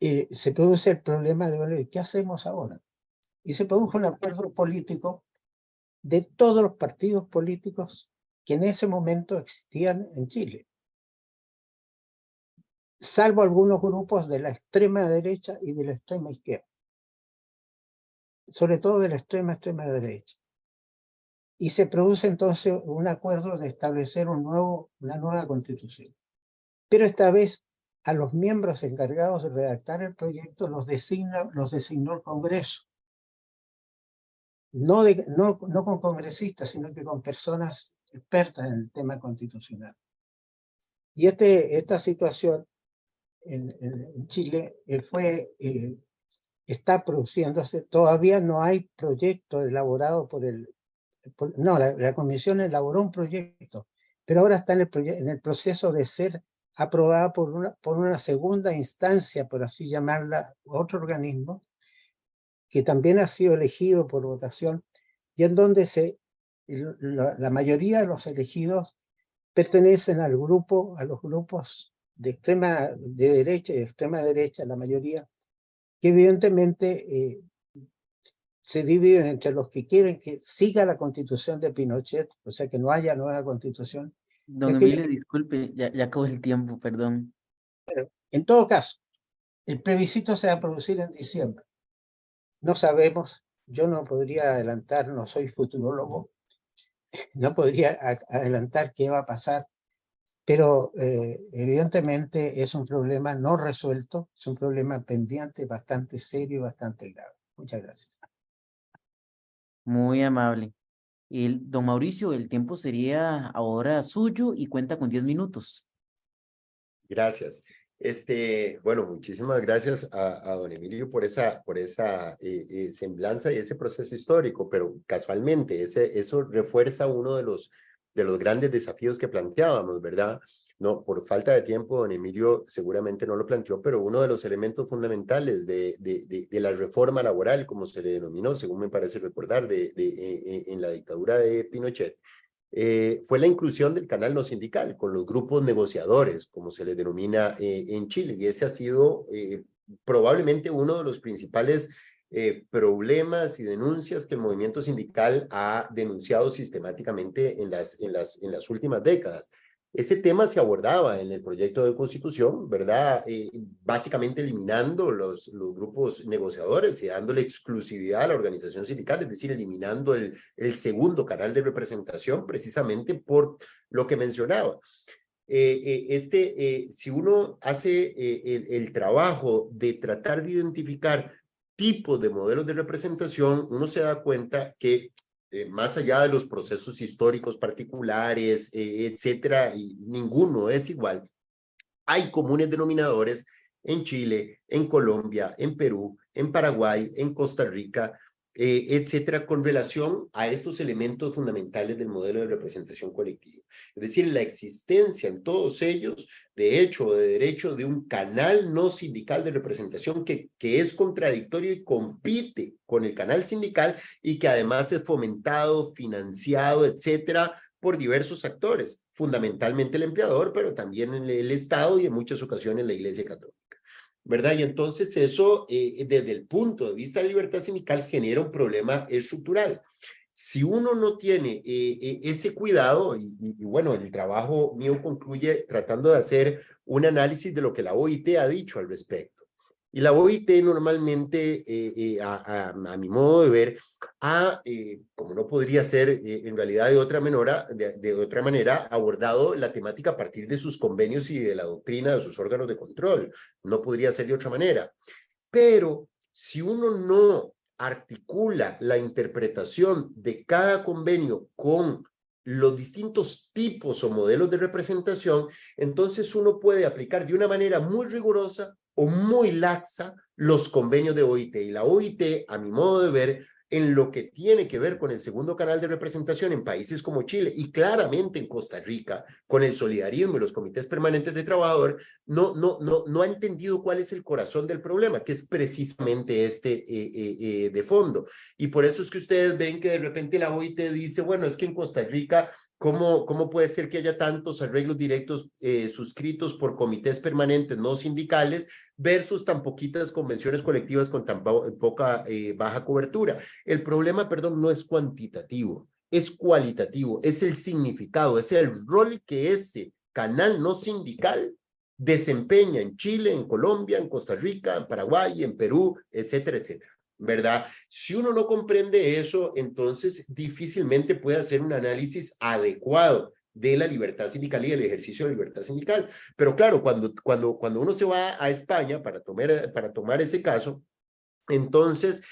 se produce el problema de, bueno, ¿qué hacemos ahora? Y se produjo un acuerdo político de todos los partidos políticos que en ese momento existían en Chile, salvo algunos grupos de la extrema derecha y de la extrema izquierda, sobre todo de la extrema derecha. Y se produce entonces un acuerdo de establecer una nueva constitución. Pero esta vez a los miembros encargados de redactar el proyecto los designó el Congreso. No con congresistas, sino que con personas expertas en el tema constitucional. Y esta situación en Chile está produciéndose. Todavía no hay proyecto elaborado la comisión elaboró un proyecto, pero ahora está en el proceso de ser aprobada por una segunda instancia, por así llamarla, otro organismo, que también ha sido elegido por votación, y en donde la mayoría de los elegidos pertenecen a los grupos de derecha y de extrema derecha, la mayoría, que evidentemente se dividen entre los que quieren que siga la constitución de Pinochet, o sea, que no haya nueva constitución, y Don aquellos, Emilio, disculpe, ya acabó el tiempo, perdón. en todo caso, el plebiscito se va a producir en diciembre. No sabemos, yo no podría adelantar, no soy futurólogo, no podría adelantar qué va a pasar, pero evidentemente es un problema no resuelto, es un problema pendiente, bastante serio y bastante grave. Muchas gracias. Muy amable. Don Mauricio, el tiempo sería ahora suyo y cuenta con 10 minutos. Gracias. Bueno, muchísimas gracias a don Emilio por esa semblanza y ese proceso histórico, pero casualmente eso refuerza uno de los grandes desafíos que planteábamos, ¿verdad? No, por falta de tiempo, don Emilio seguramente no lo planteó, pero uno de los elementos fundamentales de la reforma laboral, como se le denominó, según me parece recordar, en la dictadura de Pinochet, fue la inclusión del canal no sindical con los grupos negociadores, como se les denomina en Chile, y ese ha sido probablemente uno de los principales problemas y denuncias que el movimiento sindical ha denunciado sistemáticamente en las últimas décadas. Ese tema se abordaba en el proyecto de constitución, ¿verdad? Básicamente eliminando los grupos negociadores y dándole exclusividad a la organización sindical, es decir, eliminando el segundo canal de representación precisamente por lo que mencionaba. Si uno hace el trabajo de tratar de identificar tipos de modelos de representación, uno se da cuenta que más allá de los procesos históricos particulares, etcétera, y ninguno es igual, hay comunes denominadores en Chile, en Colombia, en Perú, en Paraguay, en Costa Rica, etcétera, con relación a estos elementos fundamentales del modelo de representación colectiva. Es decir, la existencia en todos ellos, de hecho o de derecho, de un canal no sindical de representación que es contradictorio y compite con el canal sindical y que además es fomentado, financiado, etcétera, por diversos actores, fundamentalmente el empleador, pero también el Estado y en muchas ocasiones la Iglesia Católica, ¿verdad? Y entonces eso, desde el punto de vista de libertad sindical, genera un problema estructural. Si uno no tiene ese cuidado, y bueno, el trabajo mío concluye tratando de hacer un análisis de lo que la OIT ha dicho al respecto. Y la OIT normalmente, a mi modo de ver, como no podría ser en realidad de otra manera, abordado la temática a partir de sus convenios y de la doctrina de sus órganos de control. No podría ser de otra manera. Pero si uno no articula la interpretación de cada convenio con los distintos tipos o modelos de representación, entonces uno puede aplicar de una manera muy rigurosa o muy laxa los convenios de OIT. Y la OIT, a mi modo de ver, en lo que tiene que ver con el segundo canal de representación en países como Chile y claramente en Costa Rica, con el solidarismo y los comités permanentes de trabajador, no ha entendido cuál es el corazón del problema, que es precisamente de fondo. Y por eso es que ustedes ven que de repente la OIT dice, bueno, es que en Costa Rica, ¿cómo puede ser que haya tantos arreglos directos suscritos por comités permanentes no sindicales versus tan poquitas convenciones colectivas con tan baja cobertura? El problema, perdón, no es cuantitativo, es cualitativo, es el significado, es el rol que ese canal no sindical desempeña en Chile, en Colombia, en Costa Rica, en Paraguay, en Perú, etcétera, etcétera, ¿verdad? Si uno no comprende eso, entonces difícilmente puede hacer un análisis adecuado de la libertad sindical y del ejercicio de la libertad sindical. Pero claro, cuando uno se va a España para tomar ese caso, entonces,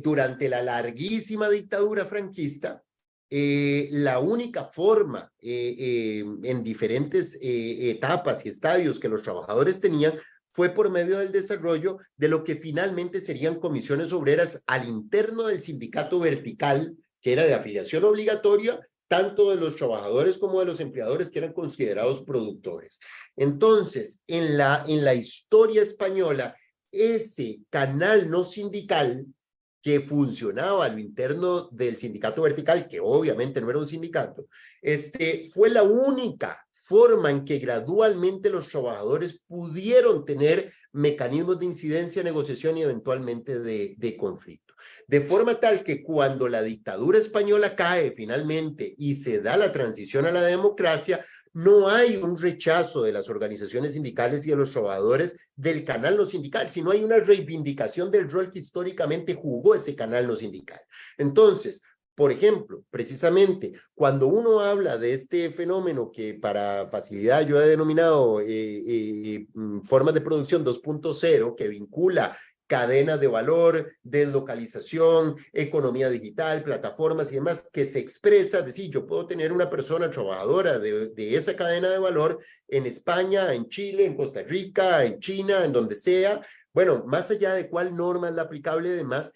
durante la larguísima dictadura franquista, la única forma en diferentes etapas y estadios que los trabajadores tenían fue por medio del desarrollo de lo que finalmente serían comisiones obreras al interno del sindicato vertical, que era de afiliación obligatoria, tanto de los trabajadores como de los empleadores que eran considerados productores. Entonces, en la historia española, ese canal no sindical que funcionaba a lo interno del sindicato vertical, que obviamente no era un sindicato, fue la única forma en que gradualmente los trabajadores pudieron tener mecanismos de incidencia, negociación y eventualmente de conflicto. De forma tal que cuando la dictadura española cae finalmente y se da la transición a la democracia, no hay un rechazo de las organizaciones sindicales y de los trabajadores del canal no sindical, sino hay una reivindicación del rol que históricamente jugó ese canal no sindical. Entonces, por ejemplo, precisamente cuando uno habla de este fenómeno que para facilidad yo he denominado formas de producción 2.0, que vincula cadenas de valor, deslocalización, economía digital, plataformas y demás, que se expresa, es decir, yo puedo tener una persona trabajadora de esa cadena de valor en España, en Chile, en Costa Rica, en China, en donde sea. Bueno, más allá de cuál norma es la aplicable y demás,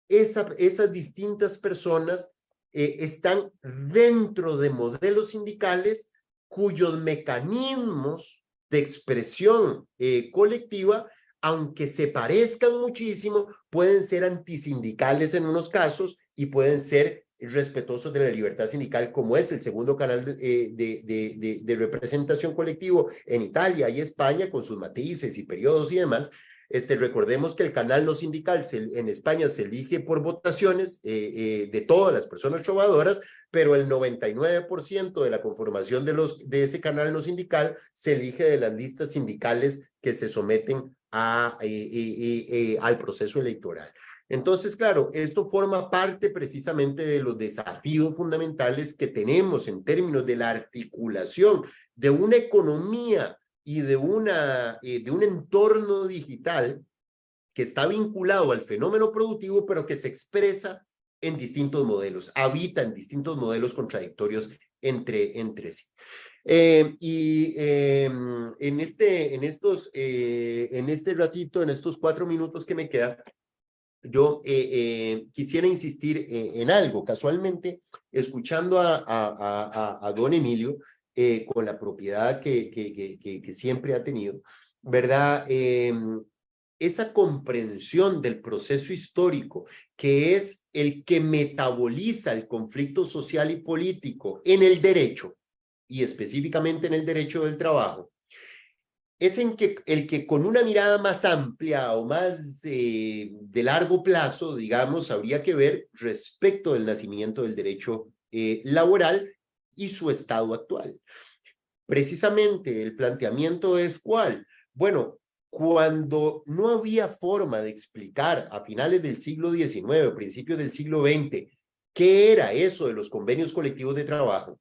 esas distintas personas están dentro de modelos sindicales cuyos mecanismos de expresión colectiva, aunque se parezcan muchísimo, pueden ser antisindicales en unos casos y pueden ser respetuosos de la libertad sindical, como es el segundo canal de representación colectivo en Italia y España, con sus matices y periodos y demás. Recordemos que el canal no sindical en España se elige por votaciones de todas las personas trabajadoras, pero el 99% de la conformación de ese canal no sindical se elige de las listas sindicales que se someten al proceso electoral. Entonces, claro, esto forma parte precisamente de los desafíos fundamentales que tenemos en términos de la articulación de una economía y de un entorno digital que está vinculado al fenómeno productivo, pero que se expresa en distintos modelos, habita en distintos modelos contradictorios entre sí. En este ratito, en estos 4 minutos que me quedan, yo quisiera insistir en algo. Casualmente, escuchando a don Emilio, con la propiedad que siempre ha tenido, ¿verdad? Esa comprensión del proceso histórico, que es el que metaboliza el conflicto social y político en el derecho, y específicamente en el derecho del trabajo, es el que con una mirada más amplia o más de largo plazo, digamos, habría que ver respecto del nacimiento del derecho laboral y su estado actual. Precisamente el planteamiento es ¿cuál? Bueno, cuando no había forma de explicar a finales del siglo XIX, principios del siglo XX, qué era eso de los convenios colectivos de trabajo,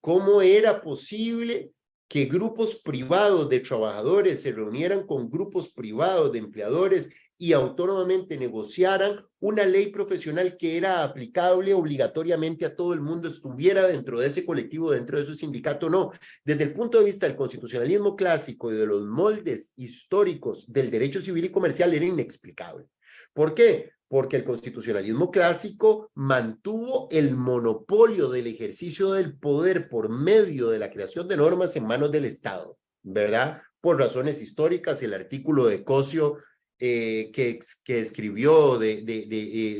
cómo era posible que grupos privados de trabajadores se reunieran con grupos privados de empleadores y autónomamente negociaran una ley profesional que era aplicable obligatoriamente a todo el mundo, estuviera dentro de ese colectivo, dentro de ese sindicato, no. Desde el punto de vista del constitucionalismo clásico y de los moldes históricos del derecho civil y comercial era inexplicable. ¿Por qué? Porque el constitucionalismo clásico mantuvo el monopolio del ejercicio del poder por medio de la creación de normas en manos del Estado, ¿verdad? Por razones históricas, el artículo de Cosio que escribió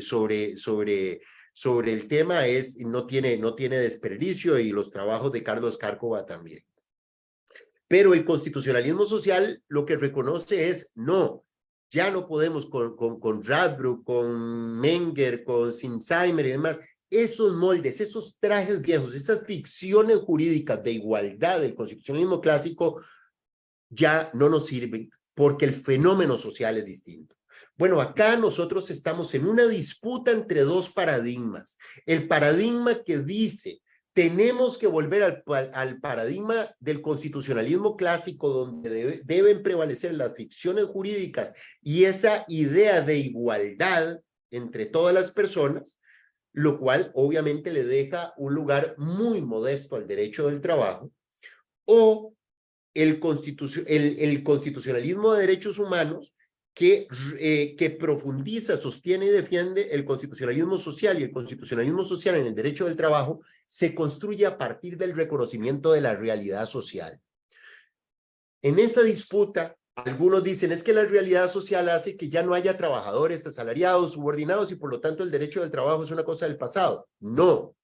sobre el tema no tiene desperdicio, y los trabajos de Carlos Cárcova también. Pero el constitucionalismo social lo que reconoce es, no, ya no podemos con Radbruch, con Menger, con Sinsheimer y demás, esos moldes, esos trajes viejos, esas ficciones jurídicas de igualdad del constitucionalismo clásico ya no nos sirven, porque el fenómeno social es distinto. Bueno, acá nosotros estamos en una disputa entre dos paradigmas. El paradigma que dice, tenemos que volver al paradigma del constitucionalismo clásico, donde deben prevalecer las ficciones jurídicas y esa idea de igualdad entre todas las personas, lo cual obviamente le deja un lugar muy modesto al derecho del trabajo, o el constitucionalismo de derechos humanos que profundiza, sostiene y defiende el constitucionalismo social, y el constitucionalismo social en el derecho del trabajo se construye a partir del reconocimiento de la realidad social. En esa disputa, algunos dicen, es que la realidad social hace que ya no haya trabajadores asalariados, subordinados, y por lo tanto el derecho del trabajo es una cosa del pasado. No.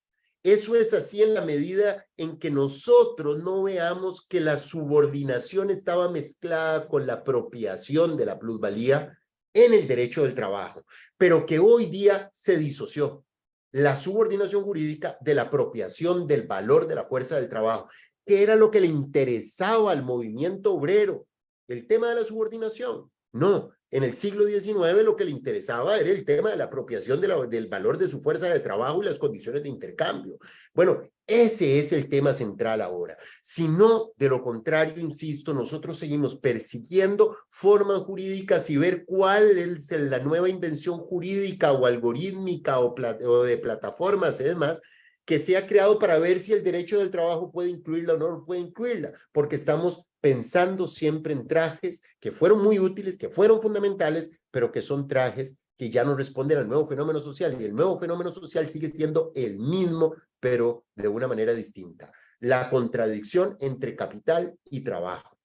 Eso es así en la medida en que nosotros no veamos que la subordinación estaba mezclada con la apropiación de la plusvalía en el derecho del trabajo, pero que hoy día se disoció la subordinación jurídica de la apropiación del valor de la fuerza del trabajo, que era lo que le interesaba al movimiento obrero, el tema de la subordinación. No, en el siglo XIX lo que le interesaba era el tema de la apropiación del valor de su fuerza de trabajo y las condiciones de intercambio. Bueno, ese es el tema central ahora. Si no, de lo contrario, insisto, nosotros seguimos persiguiendo formas jurídicas y ver cuál es la nueva invención jurídica o algorítmica o de plataformas y demás que se ha creado para ver si el derecho del trabajo puede incluirla o no puede incluirla, porque estamos pensando siempre en trajes que fueron muy útiles, que fueron fundamentales, pero que son trajes que ya no responden al nuevo fenómeno social, y el nuevo fenómeno social sigue siendo el mismo, pero de una manera distinta. La contradicción entre capital y trabajo.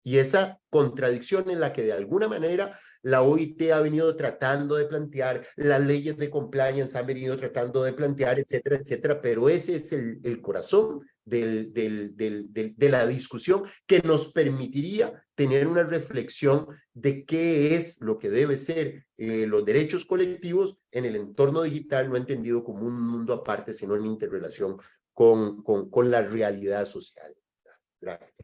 Y esa contradicción en la que de alguna manera la OIT ha venido tratando de plantear, las leyes de compliance han venido tratando de plantear, etcétera, etcétera, pero ese es el corazón de la discusión que nos permitiría tener una reflexión de qué es lo que debe ser los derechos colectivos en el entorno digital, no entendido como un mundo aparte, sino en interrelación con la realidad social. Gracias.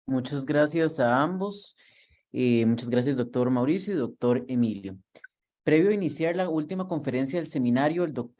Muchas gracias a ambos. Muchas gracias, doctor Mauricio y doctor Emilio. Previo a iniciar la última conferencia del seminario, el doctor